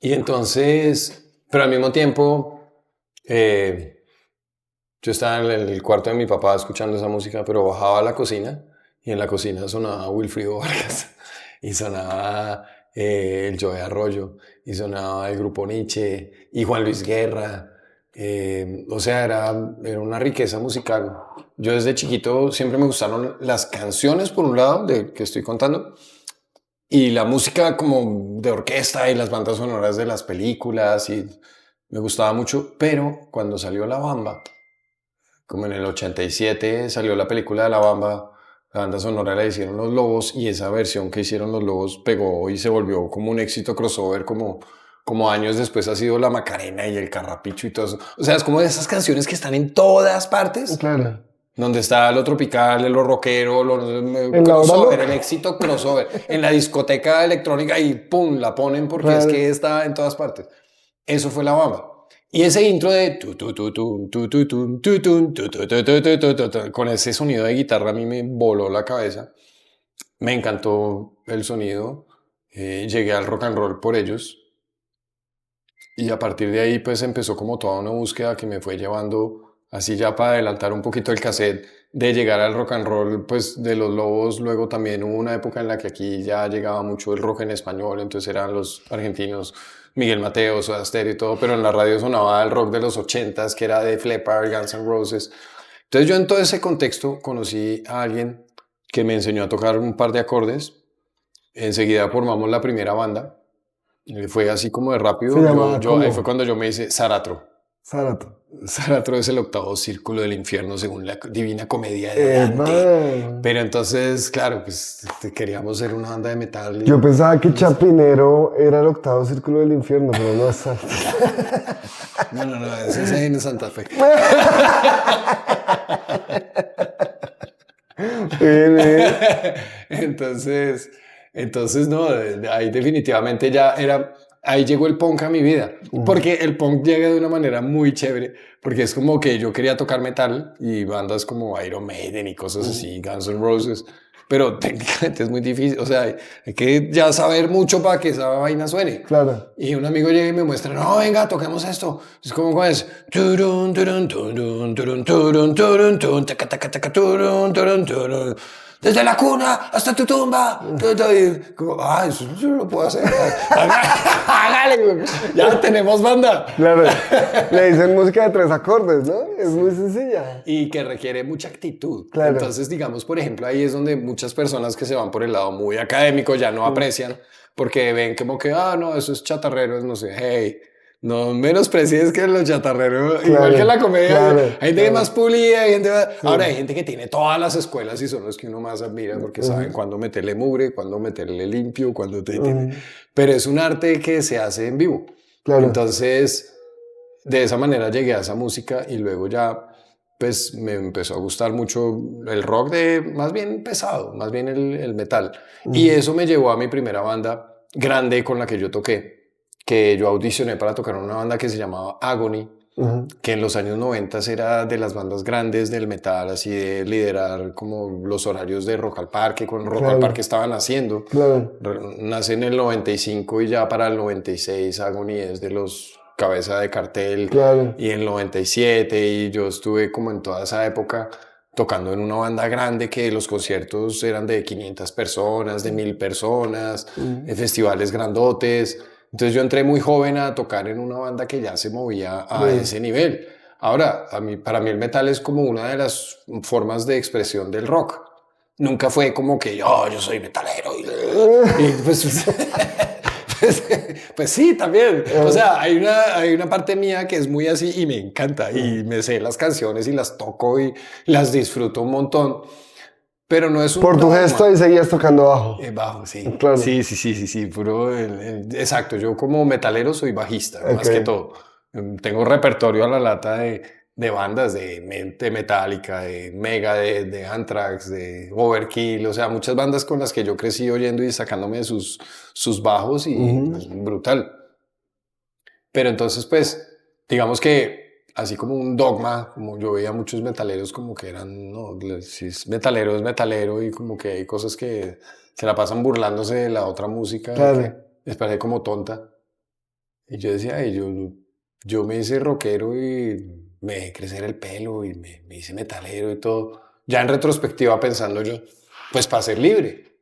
Y entonces, pero al mismo tiempo, eh, yo estaba en el cuarto de mi papá escuchando esa música, pero bajaba a la cocina y en la cocina sonaba Wilfrido Vargas y sonaba el Joe Arroyo y sonaba el grupo Nietzsche y Juan Luis Guerra. O sea, era una riqueza musical. Yo desde chiquito siempre me gustaron las canciones, por un lado, de que estoy contando, y la música como de orquesta y las bandas sonoras de las películas y me gustaba mucho, pero cuando salió La Bamba, como en el 87 salió la película de La Bamba, la banda sonora la hicieron Los Lobos y esa versión que hicieron Los Lobos pegó y se volvió como un éxito crossover como años después ha sido la Macarena y el Carrapicho y todo eso. O sea, es como de esas canciones que están en todas partes, Claro. donde está lo tropical, lo rockero, lo En la hora crossover, el loca. éxito crossover, en la discoteca electrónica y pum, la ponen porque es Claro. que está en todas partes. Eso fue La Bamba. Y ese intro de tu, tu, tu, tu, tu, tu, tu, tu, tu, tu, tu, tu, tu, tu, tu, tu, tu, con ese sonido de guitarra a mí me voló la cabeza. Me encantó el sonido. Llegué al rock and roll por ellos. Y a partir de ahí pues empezó como toda una búsqueda que me fue llevando, así ya para adelantar un poquito el cassette, de llegar al rock and roll pues de los Lobos. Luego también hubo una época en la que aquí ya llegaba mucho el rock en español, entonces eran los argentinos, Miguel Mateo, Soda Stereo y todo, pero en la radio sonaba el rock de los 80s, que era de Def Leppard, Guns N' Roses. Entonces yo en todo ese contexto conocí a alguien que me enseñó a tocar un par de acordes. Enseguida formamos la primera banda. Fue así como de Se rápido. llamaba Ahí fue como cuando yo me hice Zaratro. Zarato. Zaratro es el octavo círculo del infierno según la Divina Comedia de Dante. Man. Pero entonces, claro, pues queríamos ser una banda de metal. Yo pensaba que Chapinero era el octavo círculo del infierno, pero no es así. No, ese es en Santa Fe. Bien, bien. Entonces, no, ahí definitivamente ya era, ahí llegó el punk a mi vida, porque el punk llega de una manera muy chévere, porque es como que yo quería tocar metal y bandas como Iron Maiden y cosas así, Guns N' Roses, pero técnicamente es muy difícil, o sea, hay que ya saber mucho para que esa vaina suene. Claro. Y un amigo llega y me muestra, no, venga, toquemos esto. Es como, ¿cuál es? Turun, turun, turun, turun, turun, turun, turun, taca, taca, taca, turun, turun, turun. desde la cuna hasta tu tumba. Y como, eso yo lo puedo hacer. Hágale, güey. Ya tenemos banda. Claro, le dicen música de 3 acordes, ¿no? Es muy sencilla. Y que requiere mucha actitud. Claro. Entonces, digamos, por ejemplo, ahí es donde muchas personas que se van por el lado muy académico ya no aprecian, porque ven como que, no, eso es chatarrero, no sé, hey, no menosprecies que los chatarreros, Claro, igual que en la comedia, claro, hay gente que más pulida, hay gente más... Ahora hay gente que tiene todas las escuelas y son los que uno más admira porque saben cuándo meterle mugre, cuándo meterle limpio, cuándo te... Pero es un arte que se hace en vivo. Claro. Entonces, de esa manera llegué a esa música y luego ya, pues, me empezó a gustar mucho el rock de, más bien pesado, más bien el metal. Y eso me llevó a mi primera banda grande con la que yo toqué, que yo audicioné para tocar en una banda que se llamaba Agony, que en los años 90 era de las bandas grandes del metal, así de liderar como los horarios de Rock al Parque, con Rock al Parque estaban haciendo. Claro. Nace en el 95 y ya para el 96 Agony es de los cabeza de cartel. Claro. Y en el 97 y yo estuve como en toda esa época tocando en una banda grande que los conciertos eran de 500 personas, de 1000 personas, en festivales grandotes. Entonces yo entré muy joven a tocar en una banda que ya se movía a ese nivel. Ahora, para mí el metal es como una de las formas de expresión del rock. Nunca fue como que yo soy metalero y pues sí, también. O sea, hay una parte mía que es muy así y me encanta y me sé las canciones y las toco y las disfruto un montón. Pero no es un... Por tu gesto ahí seguías tocando bajo. Bajo, sí. Claro. Sí, puro... exacto, yo como metalero soy bajista, más que todo. Tengo repertorio a la lata de bandas, de Metallica, de Mega, de Anthrax, de Overkill, o sea, muchas bandas con las que yo crecí oyendo y sacándome sus bajos y pues, brutal. Pero entonces, pues, digamos que así como un dogma, como yo veía muchos metaleros como que eran, no, si es metalero y como que hay cosas que se la pasan burlándose de la otra música, Claro. que les parece como tonta. Y yo decía, yo me hice rockero y me dejé crecer el pelo y me hice metalero y todo. Ya en retrospectiva pensando yo, pues para ser libre.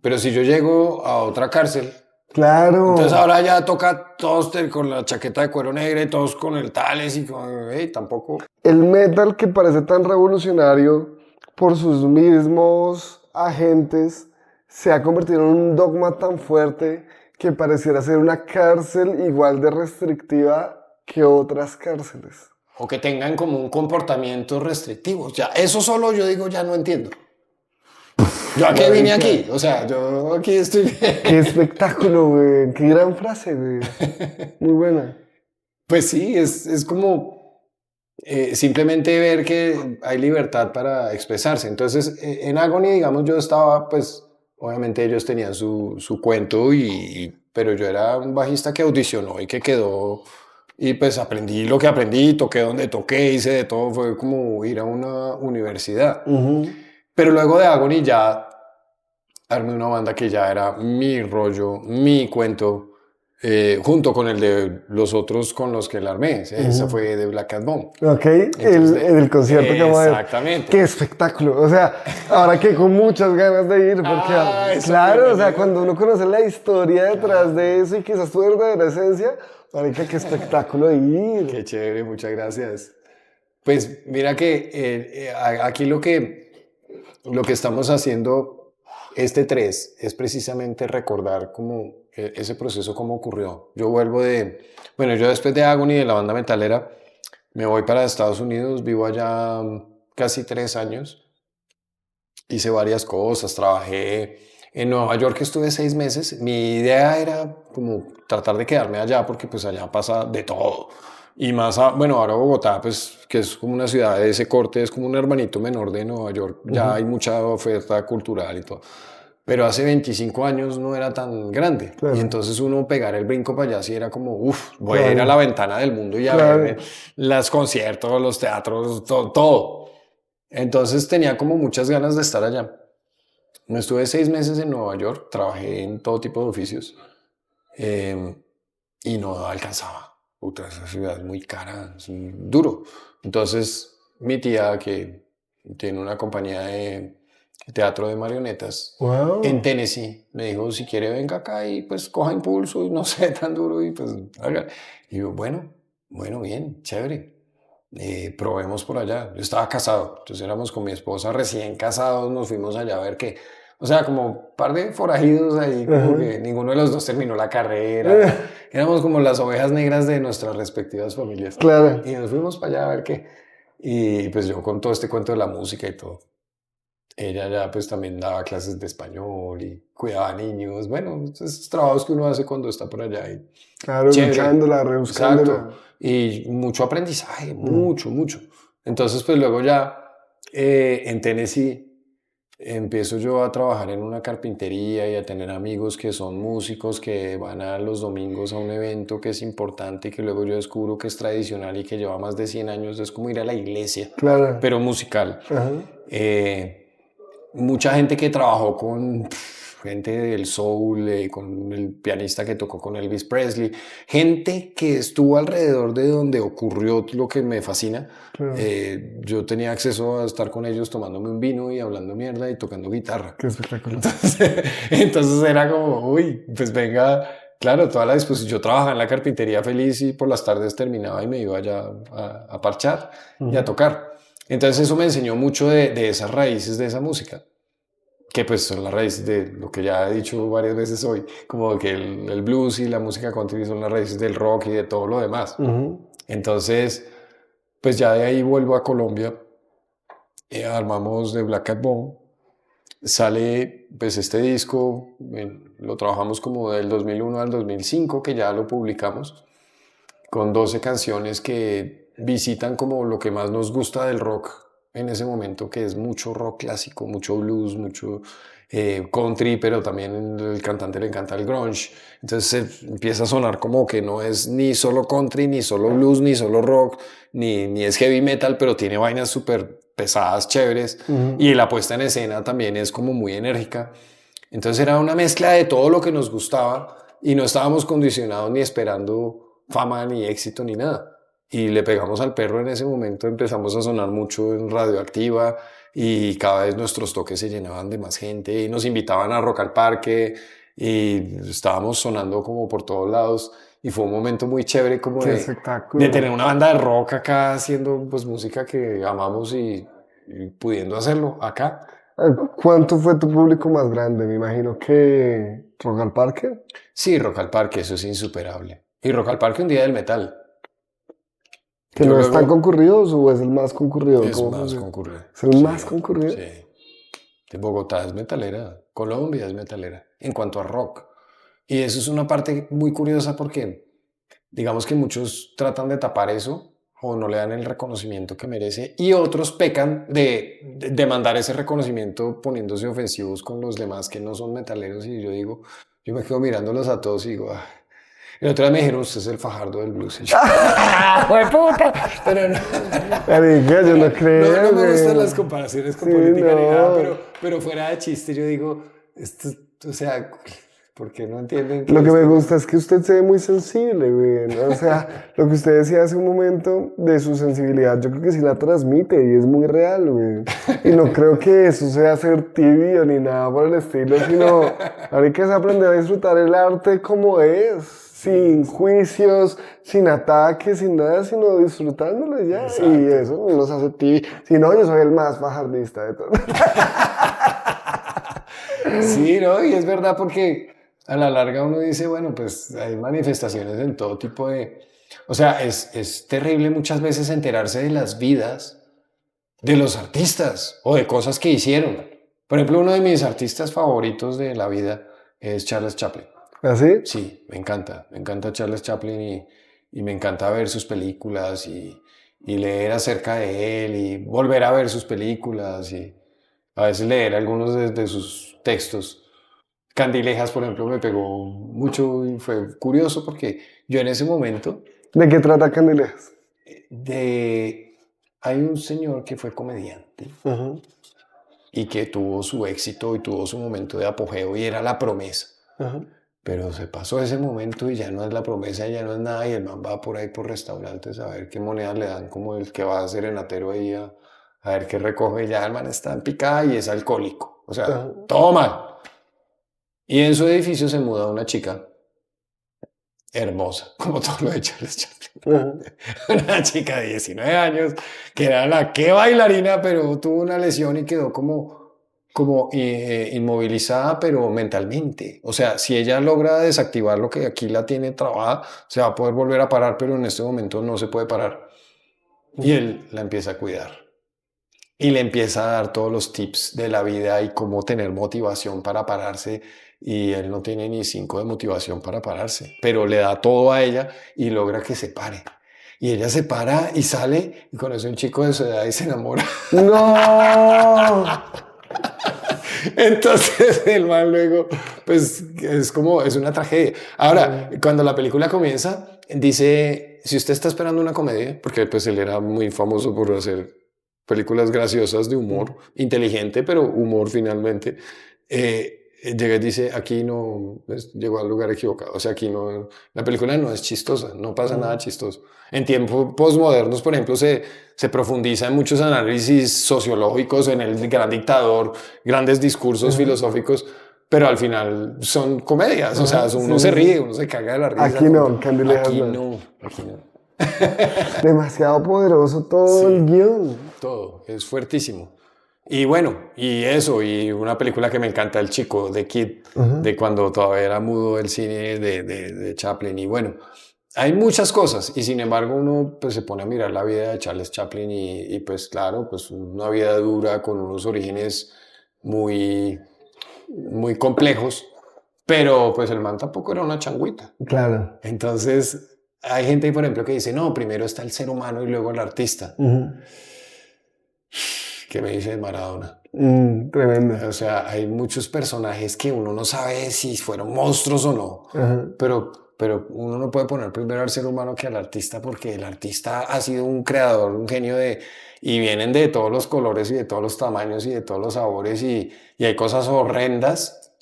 Pero si yo llego a otra cárcel, claro. entonces ahora ya toca todos con la chaqueta de cuero negra y todos con el Tales y con... tampoco... El metal que parece tan revolucionario por sus mismos agentes se ha convertido en un dogma tan fuerte que pareciera ser una cárcel igual de restrictiva que otras cárceles. O que tengan como un comportamiento restrictivo. Ya, eso solo yo digo, ya no entiendo. ¿Yo a qué vine aquí? O sea, yo aquí estoy... ¡Qué espectáculo, güey! ¡Qué gran frase, güey! Muy buena. Pues sí, es como simplemente ver que hay libertad para expresarse. Entonces, en Agony, digamos, yo estaba, pues, obviamente ellos tenían su cuento, pero yo era un bajista que audicionó y que quedó... Y pues aprendí lo que aprendí, toqué donde toqué, hice de todo, fue como ir a una universidad. Pero luego de Agony ya armé una banda que ya era mi rollo, mi cuento, junto con el de los otros con los que la armé. Esa fue de Black Cat Bone. Ok, el concierto que vamos a ver. Exactamente. ¡Qué espectáculo! O sea, ahora que con muchas ganas de ir, porque claro, o sea, cuando uno conoce la historia detrás de eso y quizás tu verdadera esencia, marica, qué espectáculo ir. Qué chévere, muchas gracias. Pues mira que aquí lo que estamos haciendo este 3 es precisamente recordar cómo ese proceso cómo ocurrió. Yo yo después de Agony, de la banda metalera, me voy para Estados Unidos, vivo allá casi 3 años, hice varias cosas, trabajé en Nueva York, estuve 6 meses. Mi idea era como tratar de quedarme allá porque pues allá pasa de todo. Y más, ahora Bogotá, pues, que es como una ciudad de ese corte, es como un hermanito menor de Nueva York. Ya hay mucha oferta cultural y todo. Pero hace 25 años no era tan grande. Claro. Y entonces uno pegar el brinco para allá sí era como, voy a ir a la ventana del mundo y a ver los conciertos, los teatros, todo. Entonces tenía como muchas ganas de estar allá. Me estuve 6 meses en Nueva York, trabajé en todo tipo de oficios y no alcanzaba. Esa ciudad es muy cara, es muy duro. Entonces mi tía, que tiene una compañía de teatro de marionetas Wow. en Tennessee. Me dijo, si quiere venga acá y pues coja impulso y no sé, tan duro y pues haga. Y yo, bueno, bien, chévere. Probemos por allá. Yo estaba casado, entonces éramos con mi esposa recién casados, nos fuimos allá a ver qué. O sea, como un par de forajidos ahí, como que ninguno de los dos terminó la carrera. Éramos como las ovejas negras de nuestras respectivas familias. Claro. Y nos fuimos para allá a ver qué. Y pues yo con todo este cuento de la música y todo. Ella ya pues también daba clases de español y cuidaba niños. Bueno, esos trabajos que uno hace cuando está por allá. Y Claro, chévere. luchándola, rebuscándola. Exacto. Y mucho aprendizaje, mucho. Entonces pues luego ya en Tennessee empiezo yo a trabajar en una carpintería y a tener amigos que son músicos que van a los domingos a un evento que es importante y que luego yo descubro que es tradicional y que lleva más de 100 años. Es como ir a la iglesia, Claro. pero musical. Ajá. Mucha gente que trabajó con gente del soul, con el pianista que tocó con Elvis Presley, gente que estuvo alrededor de donde ocurrió lo que me fascina. Claro. Yo tenía acceso a estar con ellos tomándome un vino y hablando mierda y tocando guitarra. Qué espectáculo. Entonces era como, uy, pues venga, claro, toda la disposición. Yo trabajaba en la carpintería feliz y por las tardes terminaba y me iba allá a parchar y a tocar. Entonces eso me enseñó mucho de esas raíces de esa música, que pues son las raíces de lo que ya he dicho varias veces hoy, como que el blues y la música country son las raíces del rock y de todo lo demás. Entonces, pues ya de ahí vuelvo a Colombia, armamos The Black Cat Bone, sale pues este disco, lo trabajamos como del 2001 al 2005, que ya lo publicamos, con 12 canciones que visitan como lo que más nos gusta del rock en ese momento, que es mucho rock clásico, mucho blues, mucho country, pero también el cantante le encanta el grunge. Entonces empieza a sonar como que no es ni solo country, ni solo blues, ni solo rock, ni es heavy metal, pero tiene vainas súper pesadas, chéveres. Y la puesta en escena también es como muy enérgica. Entonces era una mezcla de todo lo que nos gustaba y no estábamos condicionados ni esperando fama, ni éxito, ni nada. Y le pegamos al perro en ese momento, empezamos a sonar mucho en Radioactiva y cada vez nuestros toques se llenaban de más gente y nos invitaban a Rock al Parque y estábamos sonando como por todos lados y fue un momento muy chévere como de tener una banda de rock acá haciendo pues música que amamos y pudiendo hacerlo acá. ¿Cuánto fue tu público más grande? Me imagino que Rock al Parque. Sí, Rock al Parque, eso es insuperable. Y Rock al Parque un día del metal. ¿Que no es tan concurrido o es el más concurrido? Es más concurrido. ¿Es el más concurrido? Sí. De Bogotá es metalera, Colombia es metalera, en cuanto a rock. Y eso es una parte muy curiosa porque digamos que muchos tratan de tapar eso o no le dan el reconocimiento que merece y otros pecan de mandar ese reconocimiento poniéndose ofensivos con los demás que no son metaleros y yo digo, yo me quedo mirándolos a todos y digo, ah. El otro día me dijeron, usted es el Fajardo del blues. ¡Jue puta! Pero no. Yo no creo. No me gustan las comparaciones con política ni nada, pero fuera de chiste yo digo, esto, o sea, ¿por qué no entienden? Lo que me gusta es que usted se ve muy sensible, güey. O sea, lo que usted decía hace un momento de su sensibilidad, yo creo que sí la transmite y es muy real, güey. Y no creo que eso sea ser tibio ni nada por el estilo, sino hay que aprender a disfrutar el arte como es. Sin juicios, sin ataques, sin nada, sino disfrutándolo ya. Exacto. Y eso no nos hace ti. Si no, yo soy el más fajardista de todos. Sí, ¿no? Y es verdad porque a la larga uno dice, bueno, pues hay manifestaciones en todo tipo de... O sea, es terrible muchas veces enterarse de las vidas de los artistas o de cosas que hicieron. Por ejemplo, uno de mis artistas favoritos de la vida es Charles Chaplin. ¿Ah, sí? Sí, me encanta Charles Chaplin y me encanta ver sus películas y leer acerca de él y volver a ver sus películas y a veces leer algunos de sus textos. Candilejas, por ejemplo, me pegó mucho y fue curioso porque yo en ese momento... ¿De qué trata Candilejas? Hay un señor que fue comediante y que tuvo su éxito y tuvo su momento de apogeo y era la promesa. Pero se pasó ese momento y ya no es la promesa, ya no es nada y el man va por ahí por restaurantes a ver qué monedas le dan como el que va a serenatero ahí a a ver qué recoge. Ya el man está en picada y es alcohólico. O sea, Ajá. todo mal. Y en su edificio se muda una chica hermosa, como todo lo de Charles Chaplin. Ajá. Una chica de 19 años, que era la que bailarina, pero tuvo una lesión y quedó como inmovilizada, pero mentalmente. O sea, si ella logra desactivar lo que aquí la tiene trabada, se va a poder volver a parar, pero en este momento no se puede parar. Y él la empieza a cuidar. Y le empieza a dar todos los tips de la vida y cómo tener motivación para pararse. Y él no tiene ni 5 de motivación para pararse, pero le da todo a ella y logra que se pare. Y ella se para y sale y conoce a un chico de su edad y se enamora. ¡No! Entonces el man luego, pues es una tragedia. Ahora, cuando la película comienza, dice, si usted está esperando una comedia, porque pues él era muy famoso por hacer películas graciosas de humor, inteligente, pero humor finalmente, llega y dice, aquí no, pues, llegó al lugar equivocado. O sea, aquí no, la película no es chistosa, no pasa nada chistoso. En tiempos postmodernos, por ejemplo, se profundiza en muchos análisis sociológicos, en el gran dictador, grandes discursos filosóficos, pero al final son comedias. O sea, uno se ríe, uno se caga de la risa. Aquí no, Candilejas aquí no. no, aquí no. Demasiado poderoso todo Sí. el guión. Todo, es fuertísimo. Y bueno, y eso, y una película que me encanta, El Chico, de Kid, de cuando todavía era mudo el cine de Chaplin. Y bueno, hay muchas cosas, y sin embargo uno pues se pone a mirar la vida de Charles Chaplin y pues claro, pues una vida dura con unos orígenes muy, muy complejos, pero pues el man tampoco era una changuita. Claro. Entonces, hay gente, por ejemplo, que dice, no, primero está el ser humano y luego el artista. ¿Qué me dice de Maradona? Tremendo. O sea, hay muchos personajes que uno no sabe si fueron monstruos o no, Ajá. pero uno no puede poner primero al ser humano que al artista porque el artista ha sido un creador, un genio y vienen de todos los colores y de todos los tamaños y de todos los sabores y hay cosas horrendas,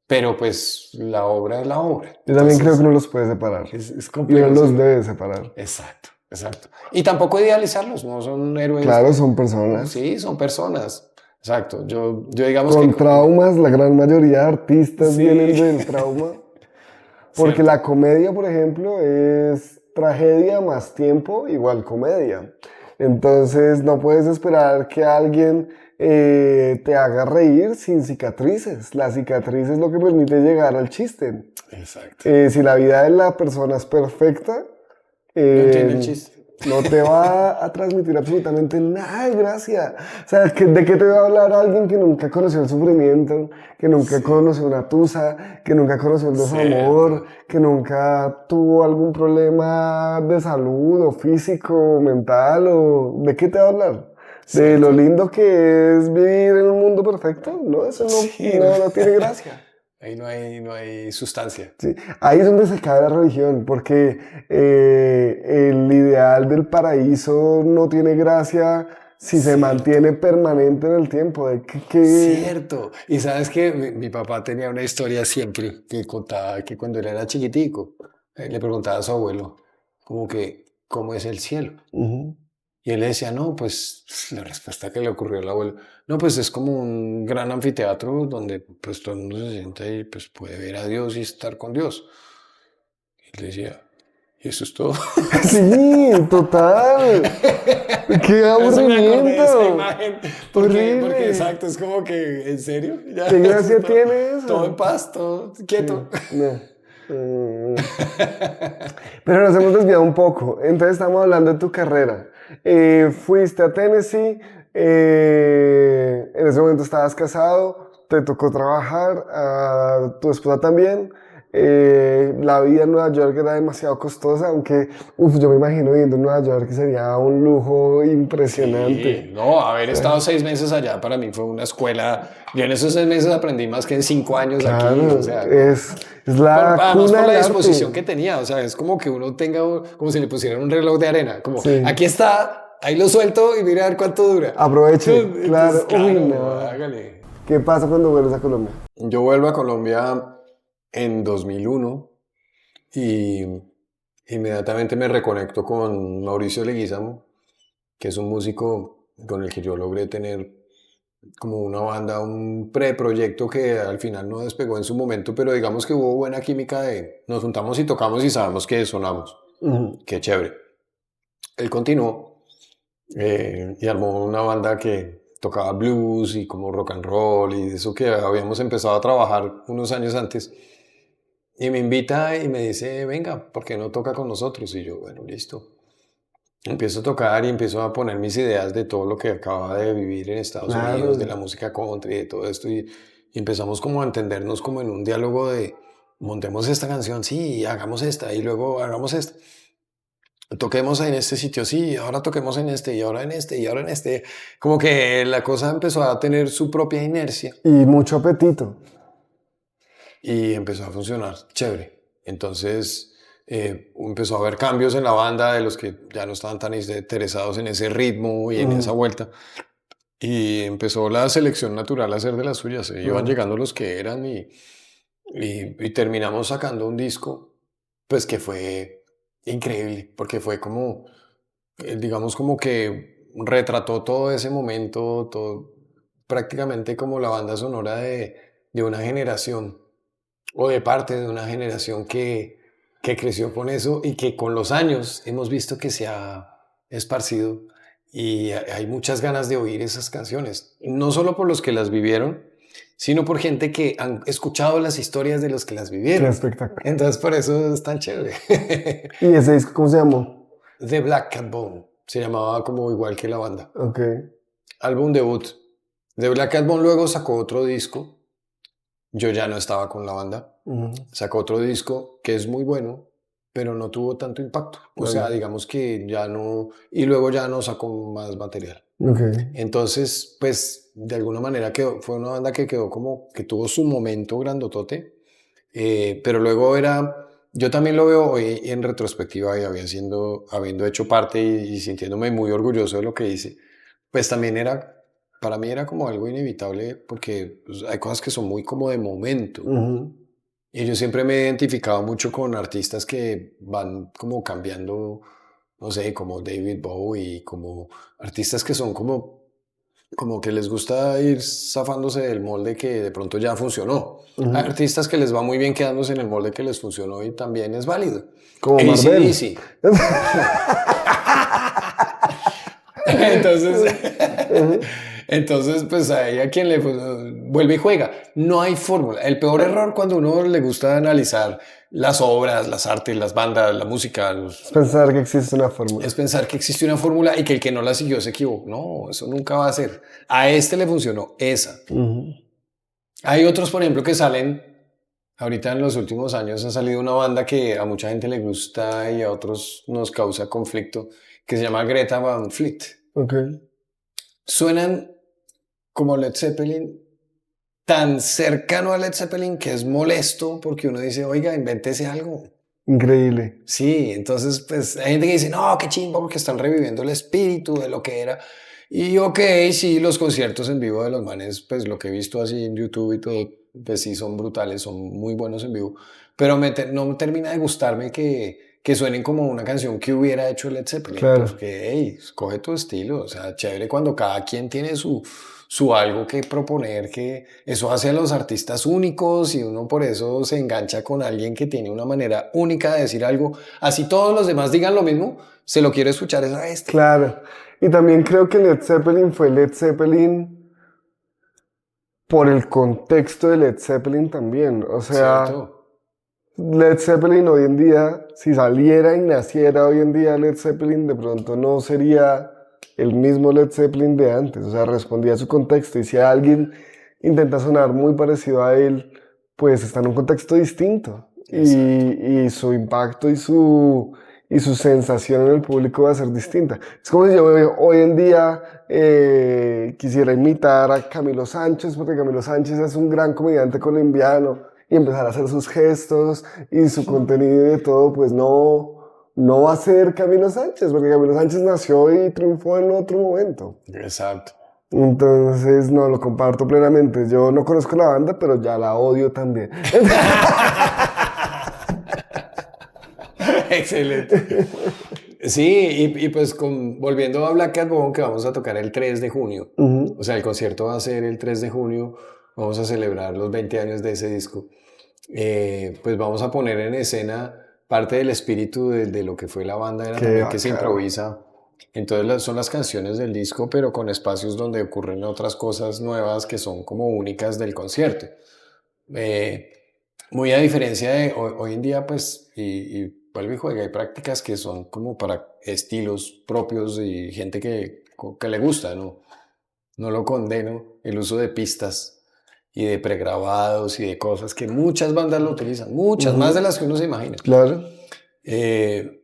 pero pues la obra es la obra. Yo también Entonces, creo que no los puede separar. es Y complejo. no los Sí. debe separar. Exacto, exacto. Y tampoco idealizarlos, no son héroes. Claro, son personas. Sí, son personas. Exacto. Yo digamos Con que... traumas, la gran mayoría de artistas Sí. vienen del trauma. Porque Cierto. la comedia, por ejemplo, es tragedia más tiempo igual comedia. Entonces no puedes esperar que alguien te haga reír sin cicatrices. La cicatriz es lo que permite llegar al chiste. Exacto. Si la vida de la persona es perfecta, No entiendo el chiste. no te va a transmitir absolutamente nada de gracia. O sea, ¿de qué te va a hablar alguien que nunca conoció el sufrimiento, que nunca conoció una tusa, que nunca conoció el desamor, que nunca tuvo algún problema de salud o físico o mental? O ¿de qué te va a hablar? ¿De lo lindo que es vivir en un mundo perfecto? No, eso no tiene gracia. Ahí no hay sustancia. Sí, ahí es donde se cae la religión, porque el ideal del paraíso no tiene gracia si se mantiene permanente en el tiempo. Cierto. Y sabes que mi papá tenía una historia siempre que contaba que cuando él era chiquitico, le preguntaba a su abuelo, como que, ¿cómo es el cielo? Y él le decía, no, pues la respuesta que le ocurrió al abuelo, no, pues es como un gran anfiteatro donde pues todo el mundo se sienta y pues puede ver a Dios y estar con Dios. Y él decía, ¿y eso es todo? Sí, total. ¡Qué aburrimiento! Esa imagen, porque Horrible. exacto, es como que, ¿en serio? Ya, ¿Qué gracia todo- tiene eso? Todo en paz, todo quieto. No. Pero nos hemos desviado un poco. Entonces estamos hablando de tu carrera. Fuiste a Tennessee, en ese momento estabas casado, te tocó trabajar, tu esposa también. La vida en Nueva York era demasiado costosa, aunque yo me imagino viviendo en Nueva York que sería un lujo impresionante. Sí, no, haber estado 6 meses allá para mí fue una escuela. Yo en esos 6 meses aprendí más que en 5 años aquí. Claro, O sea, es la además cuna por la del arte. disposición que tenía. O sea, es como que uno tenga, como si le pusieran un reloj de arena. Como, Sí. aquí está, ahí lo suelto y mira a ver cuánto dura. Aproveche, Entonces, claro. Uy, no. hágale. ¿Qué pasa cuando vuelves a Colombia? Yo vuelvo a Colombia en 2001 y inmediatamente me reconecto con Mauricio Leguizamo, que es un músico con el que yo logré tener como una banda, un preproyecto que al final no despegó en su momento, pero digamos que hubo buena química de nos juntamos y tocamos y sabemos que sonamos. Qué chévere. Él continuó y armó una banda que tocaba blues y como rock and roll y eso que habíamos empezado a trabajar unos años antes. Y me invita y me dice, venga, ¿por qué no toca con nosotros? Y yo, bueno, listo. Empiezo a tocar y empiezo a poner mis ideas de todo lo que acababa de vivir en Estados Unidos, de la música country, de todo esto. Y empezamos como a entendernos como en un diálogo de, montemos esta canción, sí, hagamos esta, y luego hagamos esta. Toquemos en este sitio, sí, ahora toquemos en este, y ahora en este, y ahora en este. Como que la cosa empezó a tener su propia inercia. Y mucho apetito. Y empezó a funcionar chévere. Entonces empezó a haber cambios en la banda de los que ya no estaban tan interesados en ese ritmo y en esa vuelta. Y empezó la selección natural a hacer de las suyas. Se iban llegando los que eran y terminamos sacando un disco pues que fue increíble porque fue como, digamos como que retrató todo ese momento, todo, prácticamente como la banda sonora de una generación o de parte de una generación que creció con eso y que con los años hemos visto que se ha esparcido y hay muchas ganas de oír esas canciones, no solo por los que las vivieron, sino por gente que han escuchado las historias de los que las vivieron. Qué espectáculo. Entonces por eso es tan chévere. ¿Y ese disco cómo se llamó? The Black Cat Bone, se llamaba como igual que la banda. Ok. Álbum debut. The Black Cat Bone luego sacó otro disco. Yo ya no estaba con la banda. Sacó otro disco que es muy bueno, pero no tuvo tanto impacto. O sea, digamos que ya no... Y luego ya no sacó más material. Okay. Entonces, pues, de alguna manera fue una banda que quedó como... que tuvo su momento grandotote. Pero luego era... Yo también lo veo hoy en retrospectiva y habiendo hecho parte y sintiéndome muy orgulloso de lo que hice. Pues también era... Para mí era como algo inevitable porque pues, hay cosas que son muy como de momento. Y yo siempre me he identificado mucho con artistas que van como cambiando, no sé, como David Bowie, como artistas que son como que les gusta ir zafándose del molde que de pronto ya funcionó. Hay artistas que les va muy bien quedándose en el molde que les funcionó y también es válido. Como Marvel. AC/DC. Entonces, pues ahí a quien le vuelve y juega. No hay fórmula. El peor error cuando uno le gusta analizar las obras, las artes, las bandas, la música. Es pensar que existe una fórmula. Es pensar que existe una fórmula y que el que no la siguió se equivocó. No, eso nunca va a ser. A este le funcionó esa. Hay otros, por ejemplo, que salen... Ahorita en los últimos años ha salido una banda que a mucha gente le gusta y a otros nos causa conflicto, que se llama Greta Van Fleet. Okay. Suenan como Led Zeppelin, tan cercano a Led Zeppelin que es molesto porque uno dice, oiga, invéntese algo. Increíble. Sí, entonces pues hay gente que dice, no, qué chimbo porque están reviviendo el espíritu de lo que era. Y ok, sí, los conciertos en vivo de los manes, pues lo que he visto así en YouTube y todo, pues sí son brutales, son muy buenos en vivo. Pero no termina de gustarme que suenen como una canción que hubiera hecho Led Zeppelin. Claro. Porque, hey, escoge tu estilo. O sea, chévere cuando cada quien tiene su algo que proponer, que eso hace a los artistas únicos y uno por eso se engancha con alguien que tiene una manera única de decir algo. Así todos los demás digan lo mismo, se lo quiere escuchar es a este. Claro. Y también creo que Led Zeppelin fue Led Zeppelin por el contexto de Led Zeppelin también. O sea, ¿cierto? Led Zeppelin hoy en día, si saliera y naciera hoy en día Led Zeppelin, de pronto no sería el mismo Led Zeppelin de antes. O sea, respondía a su contexto. Y si alguien intenta sonar muy parecido a él, pues está en un contexto distinto. Y su impacto y su sensación en el público va a ser distinta. Es como si yo hoy en día quisiera imitar a Camilo Sánchez, porque Camilo Sánchez es un gran comediante colombiano, y empezar a hacer sus gestos y su contenido y de todo, pues no va a ser Camilo Sánchez, porque Camilo Sánchez nació y triunfó en otro momento. Exacto. Entonces, no, lo comparto plenamente. Yo no conozco la banda, pero ya la odio también. Excelente. Sí, y pues volviendo a Black Cat Bone, que vamos a tocar el 3 de junio. O sea, el concierto va a ser el 3 de junio. Vamos a celebrar los 20 años de ese disco. Pues vamos a poner en escena parte del espíritu de lo que fue la banda, era Qué también que se bacano. improvisa. Entonces son las canciones del disco, pero con espacios donde ocurren otras cosas nuevas que son como únicas del concierto. Eh, Muy a diferencia de hoy en día, pues, y vuelve y juega, hay prácticas que son como para estilos propios y gente que le gusta, ¿no? No lo condeno, el uso de pistas y de pregrabados y de cosas que muchas bandas lo utilizan, muchas, más de las que uno se imagina. Claro. Eh,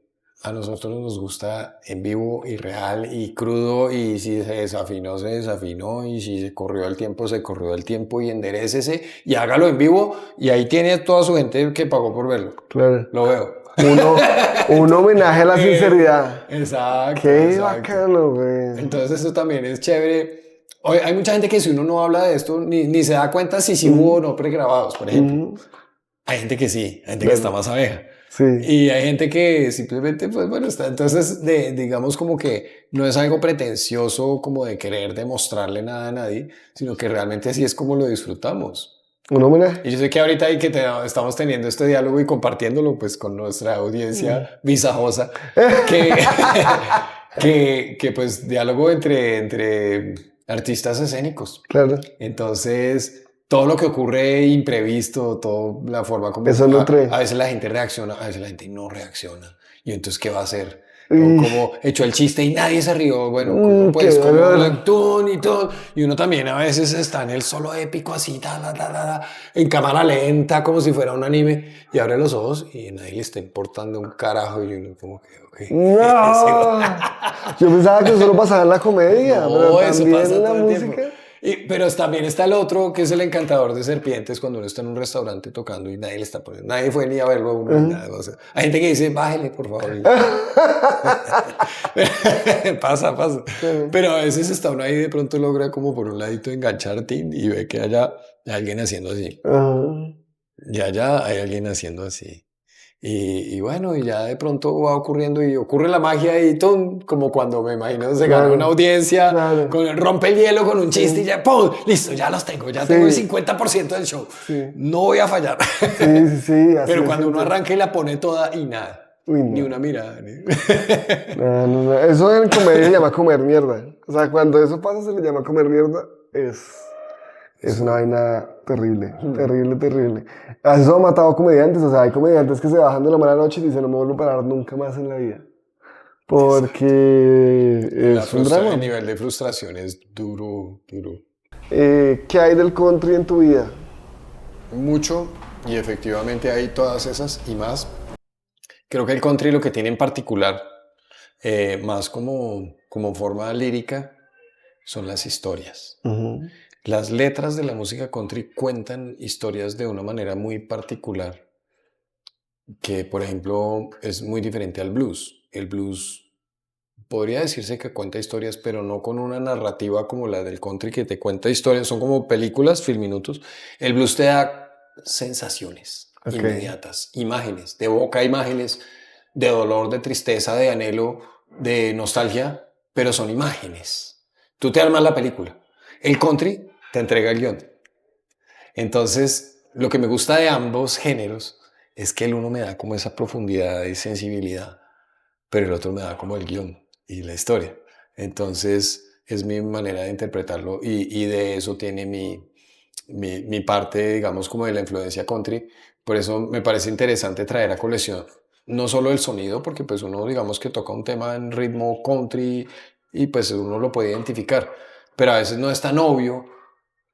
a nosotros nos gusta en vivo y real y crudo, y si se desafinó, se desafinó, y si se corrió el tiempo, se corrió el tiempo, y enderécese y hágalo en vivo, y ahí tiene toda su gente que pagó por verlo. Claro. Lo veo. Un homenaje a la sinceridad. Exacto. Qué exacto. bacano, güey. Entonces eso también es chévere. Hoy hay mucha gente que si uno no habla de esto ni se da cuenta si sí hubo o no pregrabados, por ejemplo. Hay gente que sí, hay gente que está más abeja. Sí. Y hay gente que simplemente, pues bueno, está. Entonces, digamos como que no es algo pretencioso como de querer demostrarle nada a nadie, sino que realmente así es como lo disfrutamos. Un homenaje. Y yo sé que ahorita hay que estamos teniendo este diálogo y compartiéndolo pues con nuestra audiencia visajosa, que pues diálogo entre artistas escénicos. Claro. Entonces, todo lo que ocurre imprevisto, toda la forma como Eso nutre. a veces la gente reacciona, a veces la gente no reacciona. Y entonces, ¿qué va a hacer? O como echó el chiste y nadie se rió. Bueno, pues como un y todo. Y uno también a veces está en el solo épico así, en cámara lenta, como si fuera un anime, y abre los ojos y a nadie le está importando un carajo. Y uno como que, ok. No. Yo pensaba que solo pasaba en la comedia, No, pero eso también pasa en la todo el música. tiempo. Pero también está el otro, que es el encantador de serpientes, cuando uno está en un restaurante tocando y nadie le está poniendo, nadie fue ni a verlo a uno, ni nada. O sea, hay gente que dice, bájele, por favor. Pasa. Pero a veces está uno ahí y de pronto logra como por un ladito enganchar y ve que haya alguien haciendo así. Y allá hay alguien haciendo así. Y bueno, y ya de pronto va ocurriendo y ocurre la magia y ¡tum! Como cuando me imagino se gana una audiencia, rompe el hielo con un chiste y ya ¡pum! Listo, ya los tengo, ya tengo el 50% del show. No voy a fallar. Sí. Pero cuando uno arranca y la pone toda y nada. Uy, no. Ni una mirada. No. Eso en comedia se llama comer mierda. O sea, cuando eso pasa se le llama comer mierda. Es una vaina terrible. Eso ha matado comediantes. O sea, hay comediantes que se bajan de la mala noche y dicen no me vuelvo a parar nunca más en la vida. Porque es un drama. El nivel de frustración es duro. ¿Qué hay del country en tu vida? Mucho, y efectivamente hay todas esas y más. Creo que el country lo que tiene en particular, más como forma lírica, son las historias. Las letras de la música country cuentan historias de una manera muy particular, que por ejemplo es muy diferente al blues. El blues podría decirse que cuenta historias, pero no con una narrativa como la del country, que te cuenta historias, son como películas, filminutos. El blues te da sensaciones inmediatas, imágenes, te evoca imágenes de dolor, de tristeza, de anhelo, de nostalgia, pero son imágenes. Tú te armas la película. El country te entrega el guión. Entonces, lo que me gusta de ambos géneros es que el uno me da como esa profundidad y sensibilidad, pero el otro me da como el guión y la historia. Entonces, es mi manera de interpretarlo y de eso tiene mi parte, digamos, como de la influencia country. Por eso me parece interesante traer a colección no solo el sonido, porque pues uno, digamos, que toca un tema en ritmo country y pues uno lo puede identificar, pero a veces no es tan obvio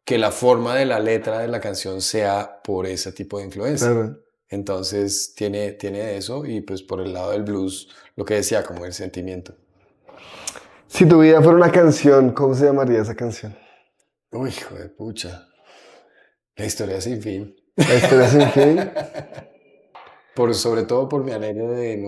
que la forma de la letra de la canción sea por ese tipo de influencia. Claro. Entonces tiene eso, y pues por el lado del blues, lo que decía, como el sentimiento. Si tu vida fuera una canción, ¿cómo se llamaría esa canción? Uy, hijo de pucha. La historia sin fin. La historia sin fin. Sobre todo por mi anhelo de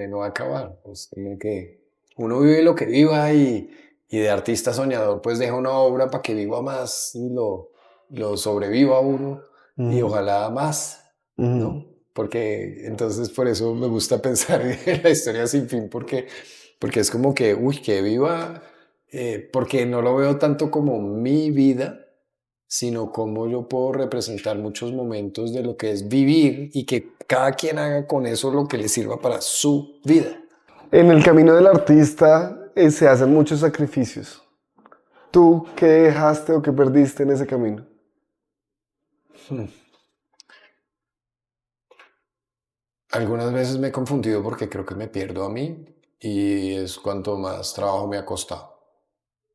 no acabar. Pues, que uno vive lo que viva y de artista soñador pues deja una obra para que viva más y lo sobreviva uno y ojalá más, ¿no? porque entonces por eso me gusta pensar en la historia sin fin, porque es como que, uy, que viva, porque no lo veo tanto como mi vida, sino como yo puedo representar muchos momentos de lo que es vivir y que cada quien haga con eso lo que le sirva para su vida. En el camino del artista se hacen muchos sacrificios. ¿Tú qué dejaste o qué perdiste en ese camino? Algunas veces me he confundido porque creo que me pierdo a mí y es cuanto más trabajo me ha costado.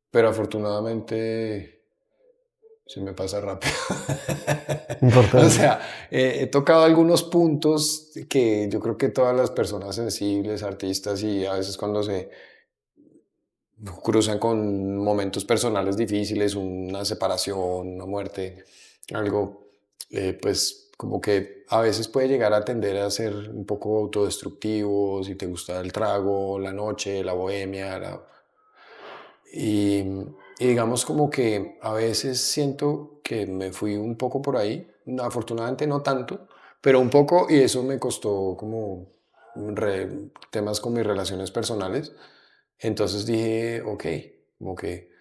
Pero afortunadamente se me pasa rápido. O Importante. sea, he tocado algunos puntos que yo creo que todas las personas sensibles, artistas y a veces cuando se cruzan con momentos personales difíciles, una separación, una muerte, algo, pues como que a veces puede llegar a tender a ser un poco autodestructivo, si te gusta el trago, la noche, la bohemia, y, y digamos como que a veces siento que me fui un poco por ahí, afortunadamente no tanto, pero un poco y eso me costó como temas con mis relaciones personales. Entonces dije, ok, como que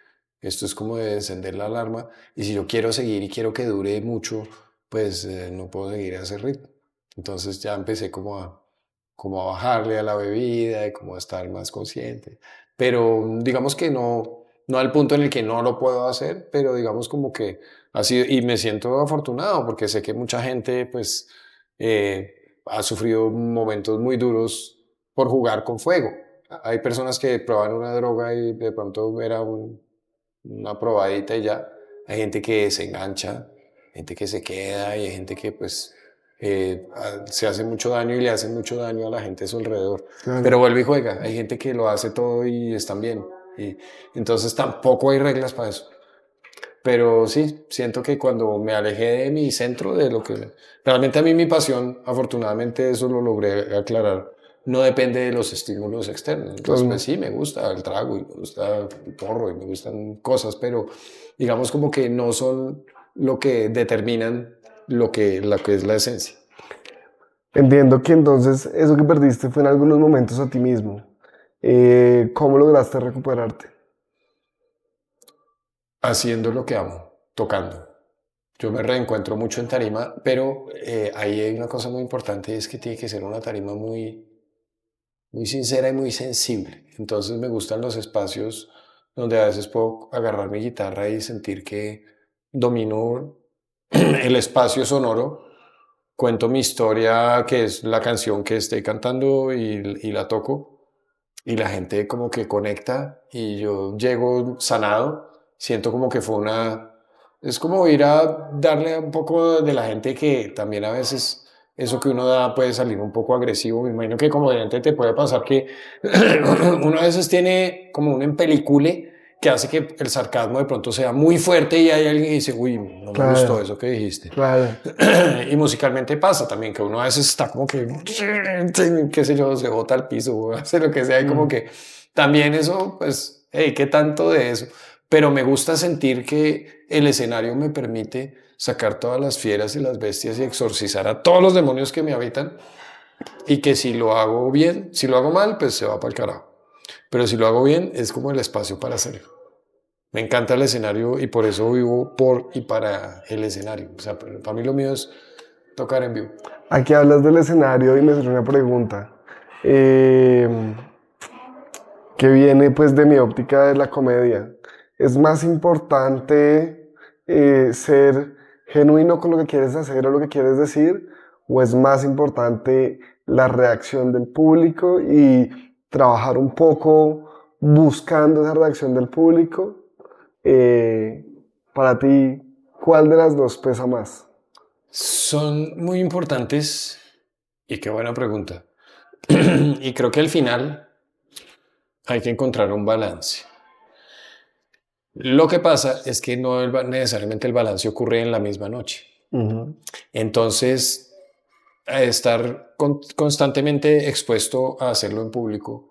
esto es como de encender la alarma y si yo quiero seguir y quiero que dure mucho, pues no puedo seguir a ese ritmo. Entonces ya empecé como a bajarle a la bebida y como a estar más consciente. Pero digamos que no al punto en el que no lo puedo hacer, pero digamos como que así, y me siento afortunado porque sé que mucha gente pues ha sufrido momentos muy duros por jugar con fuego. Hay personas que prueban una droga y de pronto era una probadita y ya. Hay gente que se engancha, gente que se queda y hay gente que pues se hace mucho daño y le hace mucho daño a la gente a su alrededor. Claro. Pero vuelve y juega. Hay gente que lo hace todo y están bien. Y entonces tampoco hay reglas para eso. Pero sí, siento que cuando me alejé de mi centro, de lo que realmente a mí mi pasión, afortunadamente eso lo logré aclarar, no depende de los estímulos externos. Entonces, pues Totalmente. sí, me gusta el trago y me gusta el porro y me gustan cosas, pero digamos como que no son lo que determinan lo que es la esencia. Entiendo que entonces eso que perdiste fue en algunos momentos a ti mismo. ¿Cómo lograste recuperarte? Haciendo lo que amo, tocando. Yo me reencuentro mucho en tarima, pero ahí hay una cosa muy importante y es que tiene que ser una tarima muy sincera y muy sensible. Entonces me gustan los espacios donde a veces puedo agarrar mi guitarra y sentir que domino el espacio sonoro, cuento mi historia, que es la canción que estoy cantando y la toco, y la gente como que conecta y yo llego sanado, siento como que fue una... Es como ir a darle un poco de la gente que también a veces eso que uno da puede salir un poco agresivo. Me imagino que como oyente te puede pasar que uno a veces tiene como un empelicule que hace que el sarcasmo de pronto sea muy fuerte y hay alguien que dice, uy, no me gustó Claro, eso que dijiste. claro. Y musicalmente pasa también que uno a veces está como que, qué sé yo, se bota al piso o hace lo que sea y como Mm. que también eso, pues, hey, ¿qué tanto de eso? Pero me gusta sentir que el escenario me permite sacar todas las fieras y las bestias y exorcizar a todos los demonios que me habitan y que si lo hago bien, si lo hago mal, pues se va para el carajo. Pero si lo hago bien, es como el espacio para hacerlo. Me encanta el escenario y por eso vivo por y para el escenario. O sea, para mí lo mío es tocar en vivo. Aquí hablas del escenario y me surge una pregunta eh, que viene pues de mi óptica de la comedia. ¿Es más importante ser genuino con lo que quieres hacer o lo que quieres decir? ¿O es más importante la reacción del público y trabajar un poco buscando esa reacción del público? Eh, para ti, ¿cuál de las dos pesa más? Son muy importantes y qué buena pregunta. Y creo que al final hay que encontrar un balance. Lo que pasa es que no necesariamente el balance ocurre en la misma noche. Ujú. Entonces, estar constantemente expuesto a hacerlo en público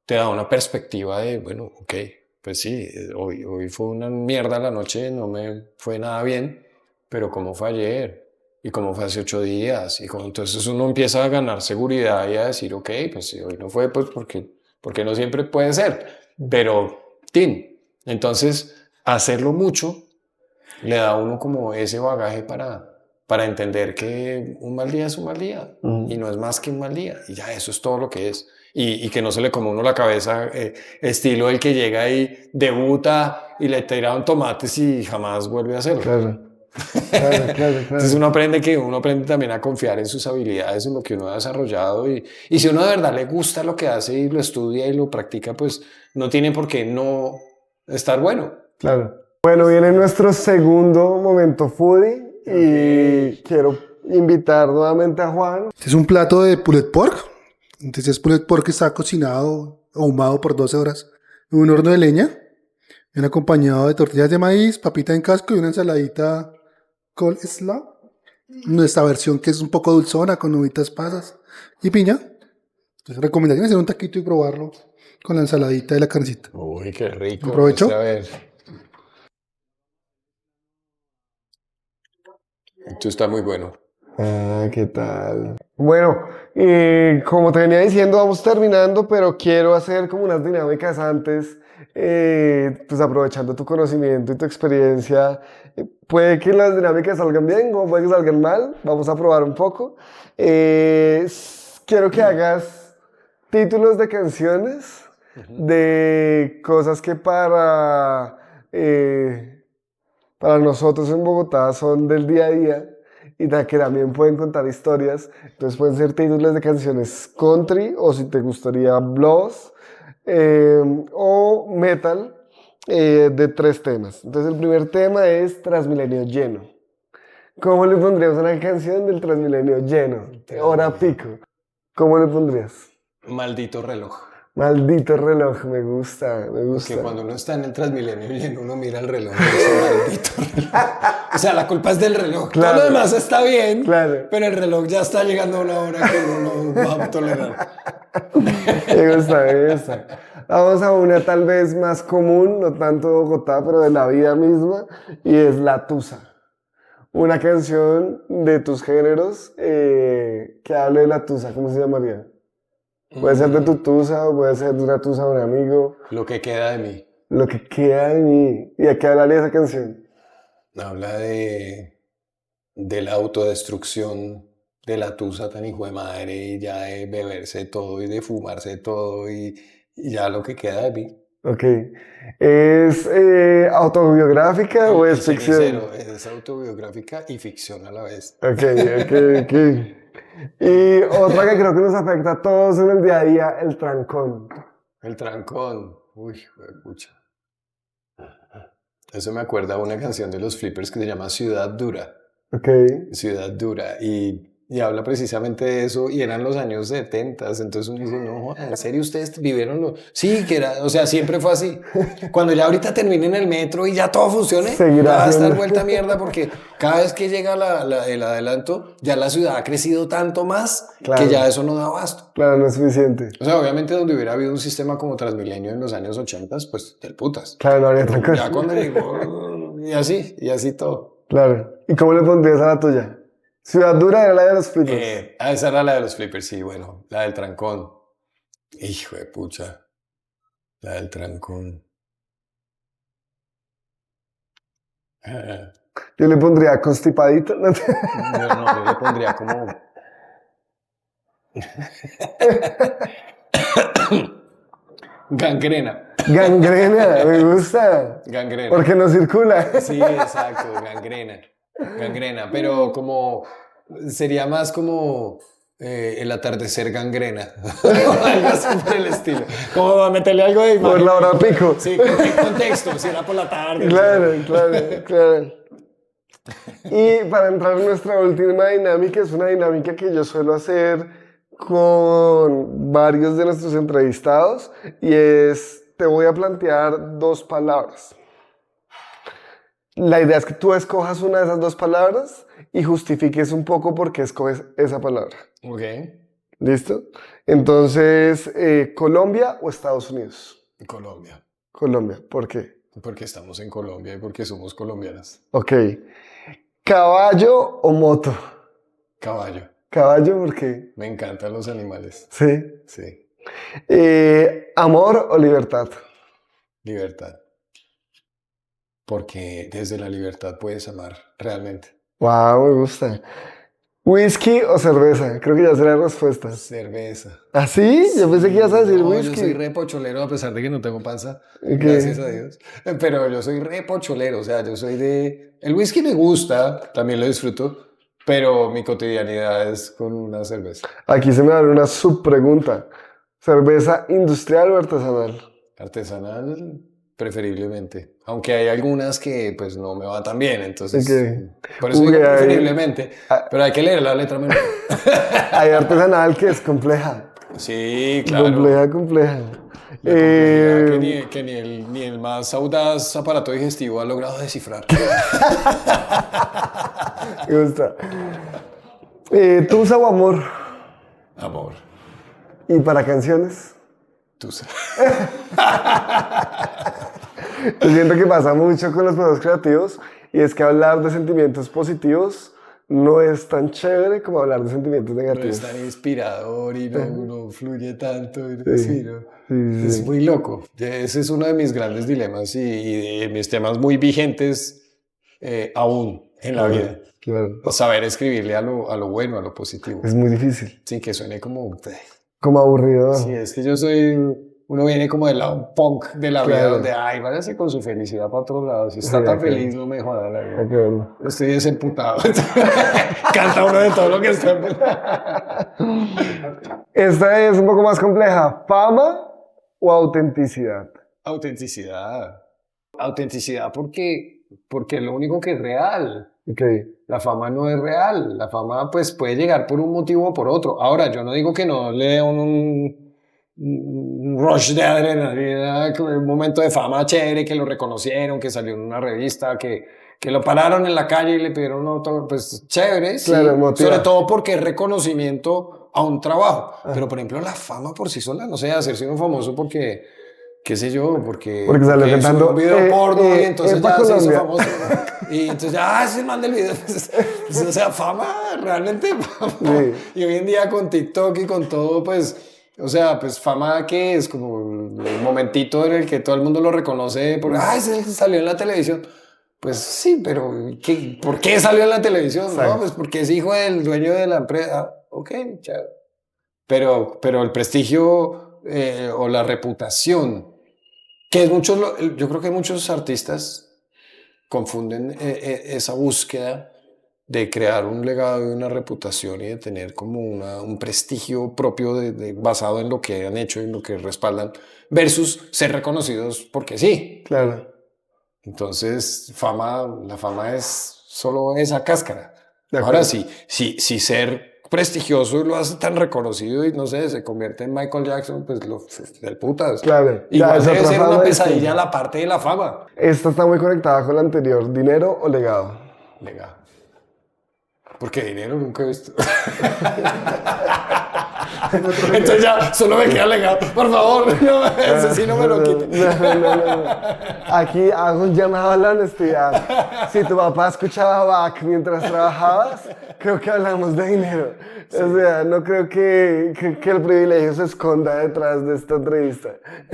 te da una perspectiva de, bueno, ok, pues sí, hoy fue una mierda la noche, no me fue nada bien, pero ¿cómo fue ayer? y cómo fue hace 8 días. Entonces uno empieza a ganar seguridad y a decir, ok, pues si hoy no fue, pues porque no siempre puede ser. Pero, entonces hacerlo mucho le da a uno como ese bagaje para entender que un mal día es un mal día y no es más que un mal día y ya eso es todo lo que es y que no se le come a uno la cabeza estilo el que llega y debuta y le tiraron tomates y jamás vuelve a hacerlo. Claro. Entonces uno aprende también a confiar en sus habilidades, en lo que uno ha desarrollado y si uno de verdad le gusta lo que hace y lo estudia y lo practica, pues no tiene por qué no estar bueno. Claro. Bueno, viene nuestro segundo momento foodie y quiero invitar nuevamente a Juan. Este es un plato de pulled pork. Entonces, pulled pork está cocinado, ahumado por 12 horas en un horno de leña. Viene acompañado de tortillas de maíz, papita en casco y una ensaladita coleslaw. Nuestra versión que es un poco dulzona con uvitas pasas y piña. Entonces, recomendación es hacer un taquito y probarlo con la ensaladita y la carnecita. Uy, qué rico. ¿Aprovecho? A ver. Esto está muy bueno. Ah, ¿qué tal? Bueno, como te venía diciendo, vamos terminando, pero quiero hacer como unas dinámicas antes, pues aprovechando tu conocimiento y tu experiencia. Puede que las dinámicas salgan bien, o puede que salgan mal, vamos a probar un poco. Quiero que hagas títulos de canciones, de cosas que para nosotros en Bogotá son del día a día y que también pueden contar historias. Entonces pueden ser títulos de canciones country o si te gustaría blues o metal de 3 temas. Entonces el primer tema es Transmilenio lleno. ¿Cómo le pondríamos a una canción del Transmilenio lleno? Hora pico. ¿Cómo le pondrías? Maldito reloj. Maldito reloj, me gusta. Porque cuando uno está en el Transmilenio lleno, uno mira el reloj y dice, maldito reloj. O sea, la culpa es del reloj. Claro. Todo lo demás está bien, Claro. pero el reloj ya está llegando a una hora que uno no va a tolerar. Me gusta. Vamos a una tal vez más común, no tanto de Bogotá, pero de la vida misma, y es La Tusa. Una canción de tus géneros que hable de la tusa, ¿cómo se llamaría? Puede ser de tu tusa o puede ser de una tusa de un amigo. Lo que queda de mí. Lo que queda de mí. ¿Y a qué hablaría esa canción? Habla de la autodestrucción de la tusa tan hijo de madre y ya de beberse todo y de fumarse todo y ya lo que queda de mí. Ok. ¿Es autobiográfica o es ficción? Cenicero, es autobiográfica y ficción a la vez. Ok. Y otra que creo que nos afecta a todos en el día a día, el trancón. El trancón. Uy, pucha. Eso me acuerda a una canción de los Flippers que se llama Ciudad Dura. Ok. Ciudad Dura. Y habla precisamente de eso. Y eran los años 70. Entonces uno dice, no, ¿en serio ustedes vivieron? Sí, que era, o sea, siempre fue así. Cuando ya ahorita terminen el metro y ya todo funcione, Seguirá va a estar siendo. vuelta a mierda porque cada vez que llega el adelanto, ya la ciudad ha crecido tanto más Claro. que ya eso no da abasto. Claro, no es suficiente. O sea, obviamente donde hubiera habido un sistema como Transmilenio en los años 80, pues del putas. Claro, no habría trancón. Ya cuando llegó, y así todo. Claro. ¿Y cómo le pondrías a la tuya? Ciudad Dura era la de los Flippers. Esa era la de los Flippers, sí, bueno, la del trancón. Hijo de pucha, la del trancón. Yo le pondría constipadito. ¿No? Yo le pondría como... Gangrena. Gangrena, me gusta. Gangrena. Porque no circula. Sí, exacto, gangrena, pero como sería más como el atardecer gangrena, algo así por el estilo. Como a meterle algo de Por la hora pico. Sí, ¿qué contexto? Si era por la tarde. Claro. Y para entrar en nuestra última dinámica, es una dinámica que yo suelo hacer con varios de nuestros entrevistados y es, te voy a plantear 2 palabras. La idea es que tú escojas una de esas 2 palabras y justifiques un poco por qué escoges esa palabra. Ok. ¿Listo? Entonces, ¿Colombia o Estados Unidos? Colombia. Colombia, ¿por qué? Porque estamos en Colombia y porque somos colombianas. Ok. ¿Caballo o moto? Caballo. Caballo, ¿por qué? Me encantan los animales. Sí. Sí. ¿Amor o libertad? Libertad. Porque desde la libertad puedes amar realmente. Wow, me gusta. ¿Whisky o cerveza? Creo que ya será la respuesta. Cerveza. ¿Ah, sí? Yo pensé que ibas a decir No, whisky. yo soy re pocholero a pesar de que no tengo panza, Ok. gracias a Dios. Pero yo soy re pocholero, o sea, yo soy de... El whisky me gusta, también lo disfruto, pero mi cotidianidad es con una cerveza. Aquí se me abre una subpregunta. ¿Cerveza industrial o artesanal? Artesanal, preferiblemente. Aunque hay algunas que pues no me van tan bien, entonces... Ok. Por eso Uy, digo hay, preferiblemente, ah, pero hay que leer la letra menor. hay artesanal que es compleja. Sí, claro. Compleja. La complejidad que ni el más audaz aparato digestivo ha logrado descifrar. Me gusta. ¿Tusa o amor? Amor, ¿Y para canciones? tú sabes. Yo siento que pasa mucho con los procesos creativos y es que hablar de sentimientos positivos no es tan chévere como hablar de sentimientos No negativos. es tan inspirador y no fluye tanto. Sí, Sí, ¿no? sí, Es sí. muy loco. Ese es uno de mis grandes dilemas y de mis temas muy vigentes aún en la vida. Claro. Saber escribirle a lo bueno, a lo positivo, Es muy difícil. sin que suene como... Como aburrido. Sí, es que yo soy... Uno viene como del lado punk de la vida, Claro. donde, ay, váyase con su felicidad para otro lado. Si está Sí, tan de acuerdo. feliz, no me joda la vida. Hay que verlo. Estoy desemputado. Canta uno de todo lo que está. Esta es un poco más compleja. ¿Fama o autenticidad? Autenticidad. Autenticidad porque es lo único que es real. Ok. La fama no es real. La fama pues puede llegar por un motivo o por otro. Ahora, yo no digo que no le dé un rush de adrenalina, un momento de fama chévere, que lo reconocieron, que salió en una revista, que lo pararon en la calle y le pidieron un autógrafo, pues chévere, sí, Claro, motiva. sobre todo porque es reconocimiento a un trabajo. Pero por ejemplo la fama por sí sola, no sé, hacerse uno famoso porque, qué sé yo, porque salió subió cantando, un video porno y entonces Epa ya se hizo Colombia. famoso, ¿no? Y entonces ya es el man del video. O sea, fama, realmente fama. Sí. Y hoy en día con TikTok y con todo, pues... O sea, pues fama que es como el momentito en el que todo el mundo lo reconoce por, ay, salió en la televisión. Pues sí, pero ¿por qué salió en la televisión? Exacto. No, pues porque es hijo del dueño de la empresa. Ok, chévere. Pero el prestigio o la reputación, que es yo creo que muchos artistas confunden esa búsqueda de crear un legado y una reputación y de tener como un prestigio propio basado en lo que han hecho y en lo que respaldan, versus ser reconocidos porque sí. Claro. Entonces, la fama es solo esa cáscara. De Ahora acuerdo. si ser prestigioso lo hace tan reconocido y no sé, se convierte en Michael Jackson, pues del putas. Claro. Ya Igual es debe otra ser fama una distinta. pesadilla la parte de la fama. Esta está muy conectada con la anterior. ¿Dinero o legado? Legado. Porque dinero nunca he visto. Entonces ya solo me queda legado. Por favor, no, ese sí no me lo quiten. No. Aquí hago un llamado a la honestidad. Si tu papá escuchaba Bach mientras trabajabas, creo que hablamos de dinero. Sí. O sea, no creo que el privilegio se esconda detrás de esta entrevista.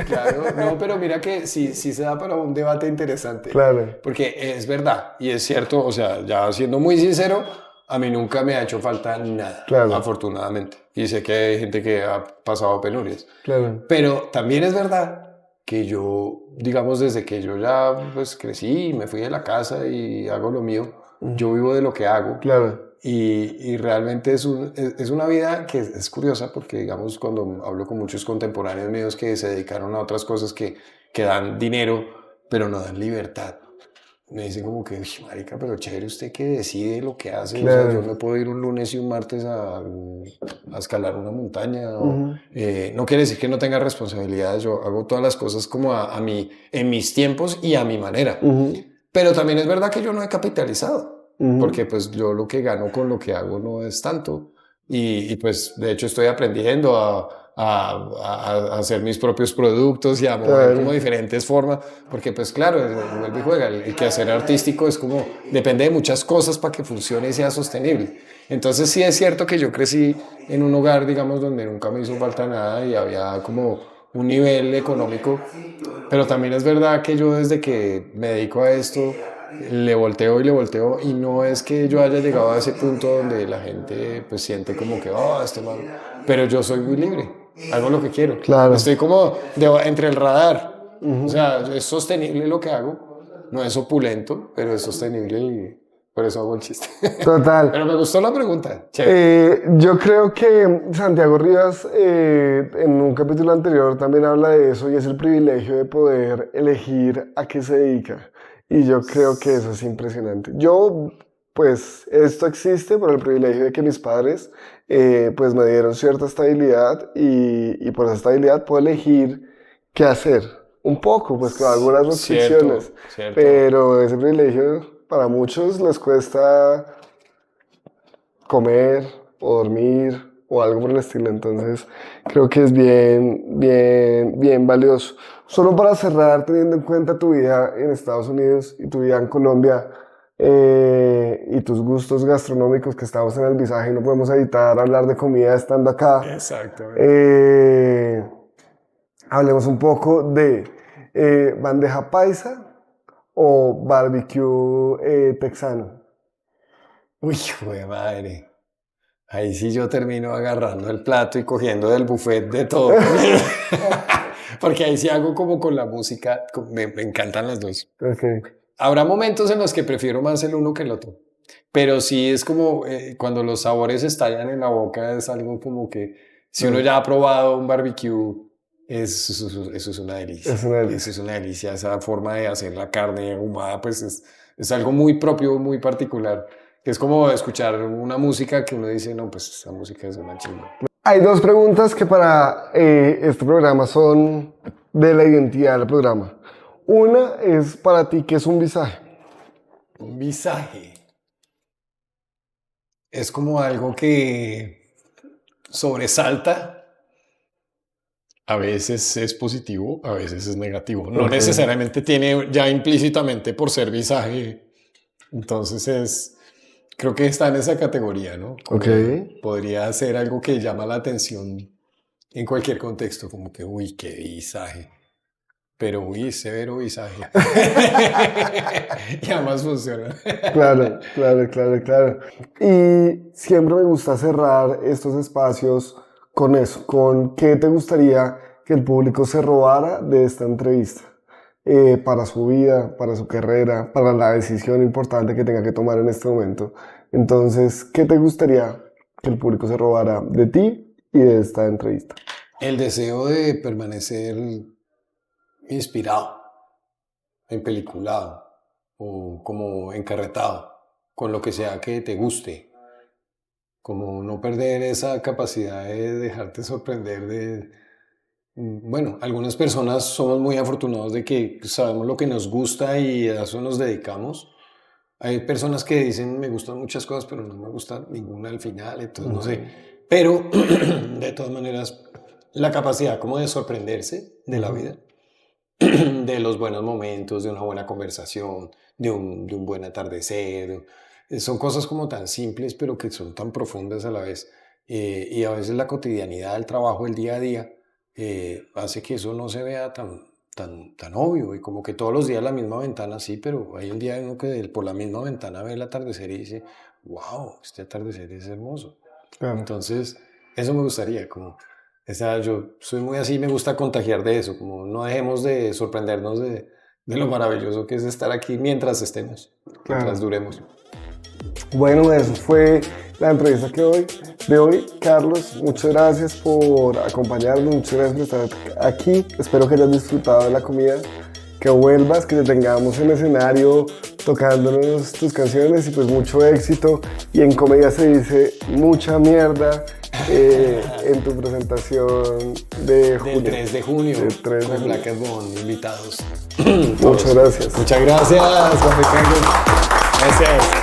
Claro, no, pero mira que sí se da para un debate interesante. Claro. Porque es verdad y es cierto, o sea, ya siendo muy sincero, a mí nunca me ha hecho falta nada, claro, afortunadamente. Y sé que hay gente que ha pasado penurias. Claro. Pero también es verdad que yo, digamos, desde que yo ya pues, crecí y me fui de la casa y hago lo mío, yo vivo de lo que hago. Claro. Y realmente es una vida que es curiosa porque, digamos, cuando hablo con muchos contemporáneos míos que se dedicaron a otras cosas que dan dinero, pero no dan libertad. Me dicen como que, marica, pero chévere usted que decide lo que hace. Claro. O sea, yo me puedo ir un lunes y un martes a escalar una montaña. No quiere decir que no tenga responsabilidades. Yo hago todas las cosas como en mis tiempos y a mi manera. Pero también es verdad que yo no he capitalizado. Porque pues yo lo que gano con lo que hago no es tanto. Y pues de hecho estoy aprendiendo a hacer mis propios productos y a mover como diferentes formas, porque pues claro, vuelve y juega, el quehacer artístico es como, depende de muchas cosas para que funcione y sea sostenible. Entonces sí es cierto que yo crecí en un hogar, digamos, donde nunca me hizo falta nada y había como un nivel económico, pero también es verdad que yo desde que me dedico a esto, le volteo y no es que yo haya llegado a ese punto donde la gente pues siente como que, oh, este man, pero yo soy muy libre, hago lo que quiero, Claro. estoy como entre el radar, o sea, es sostenible lo que hago, no es opulento, pero es sostenible y por eso hago el chiste. Total. Pero me gustó la pregunta. Yo creo que Santiago Rivas en un capítulo anterior también habla de eso y es el privilegio de poder elegir a qué se dedica. Y yo creo que eso es impresionante. Yo, pues, esto existe por el privilegio de que mis padres, pues, me dieron cierta estabilidad y por esa estabilidad puedo elegir qué hacer. Un poco, pues, con algunas restricciones. Cierto. Pero ese privilegio para muchos les cuesta comer o dormir o algo por el estilo. Entonces, creo que es bien valioso. Solo para cerrar, teniendo en cuenta tu vida en Estados Unidos y tu vida en Colombia y tus gustos gastronómicos, que estamos en el visaje y no podemos evitar hablar de comida estando acá. Exacto. Hablemos un poco de bandeja paisa o barbecue texano. Uy, güey, madre. Ahí sí yo termino agarrando el plato y cogiendo del buffet de todo. Porque ahí sí hago como con la música. Me encantan las dos. Okay. Habrá momentos en los que prefiero más el uno que el otro. Pero sí es como cuando los sabores estallan en la boca, es algo como que si uno ya ha probado un barbecue, eso es una delicia. Es una delicia. Eso es una delicia. Esa forma de hacer la carne ahumada, pues es algo muy propio, muy particular. Es como escuchar una música que uno dice, no, pues esa música es una chimba. Hay dos preguntas que para este programa son de la identidad del programa. Una es para ti, ¿qué es un visaje? Un visaje es como algo que sobresalta. A veces es positivo, a veces es negativo. No necesariamente tiene ya implícitamente por ser visaje. Entonces creo que está en esa categoría, ¿no? Podría ser algo que llama la atención en cualquier contexto, como que, uy, qué visaje. Pero, uy, severo visaje. Y además funciona. Claro. Y siempre me gusta cerrar estos espacios con eso, con qué te gustaría que el público se robara de esta entrevista. Para su vida, para su carrera, para la decisión importante que tenga que tomar en este momento. Entonces, ¿qué te gustaría que el público se robara de ti y de esta entrevista? El deseo de permanecer inspirado, empeliculado o como encarretado con lo que sea que te guste. Como no perder esa capacidad de dejarte sorprender Bueno, algunas personas somos muy afortunados de que sabemos lo que nos gusta y a eso nos dedicamos. Hay personas que dicen, me gustan muchas cosas, pero no me gusta ninguna al final, entonces no sé. Pero, de todas maneras, la capacidad como de sorprenderse de la vida, de los buenos momentos, de una buena conversación, de un buen atardecer, son cosas como tan simples, pero que son tan profundas a la vez. Y a veces la cotidianidad, el trabajo, el día a día, hace que eso no se vea tan obvio y como que todos los días la misma ventana, sí, pero hay un día uno que por la misma ventana ve el atardecer y dice, wow, este atardecer es hermoso. Claro. Entonces, eso me gustaría, como, yo soy muy así, me gusta contagiar de eso, como no dejemos de sorprendernos de lo maravilloso que es estar aquí mientras estemos, mientras duremos. Bueno, eso fue la entrevista de hoy. Carlos, muchas gracias por acompañarnos, muchas gracias por estar aquí. Espero que hayas disfrutado de la comida, que vuelvas, que te tengamos en escenario tocándonos tus canciones y pues mucho éxito. Y en comedia se dice mucha mierda en tu presentación de junio. Del 3 de junio, con Black & Bond, invitados. Muchas gracias. Muchas gracias, Juan Ricardo. Gracias.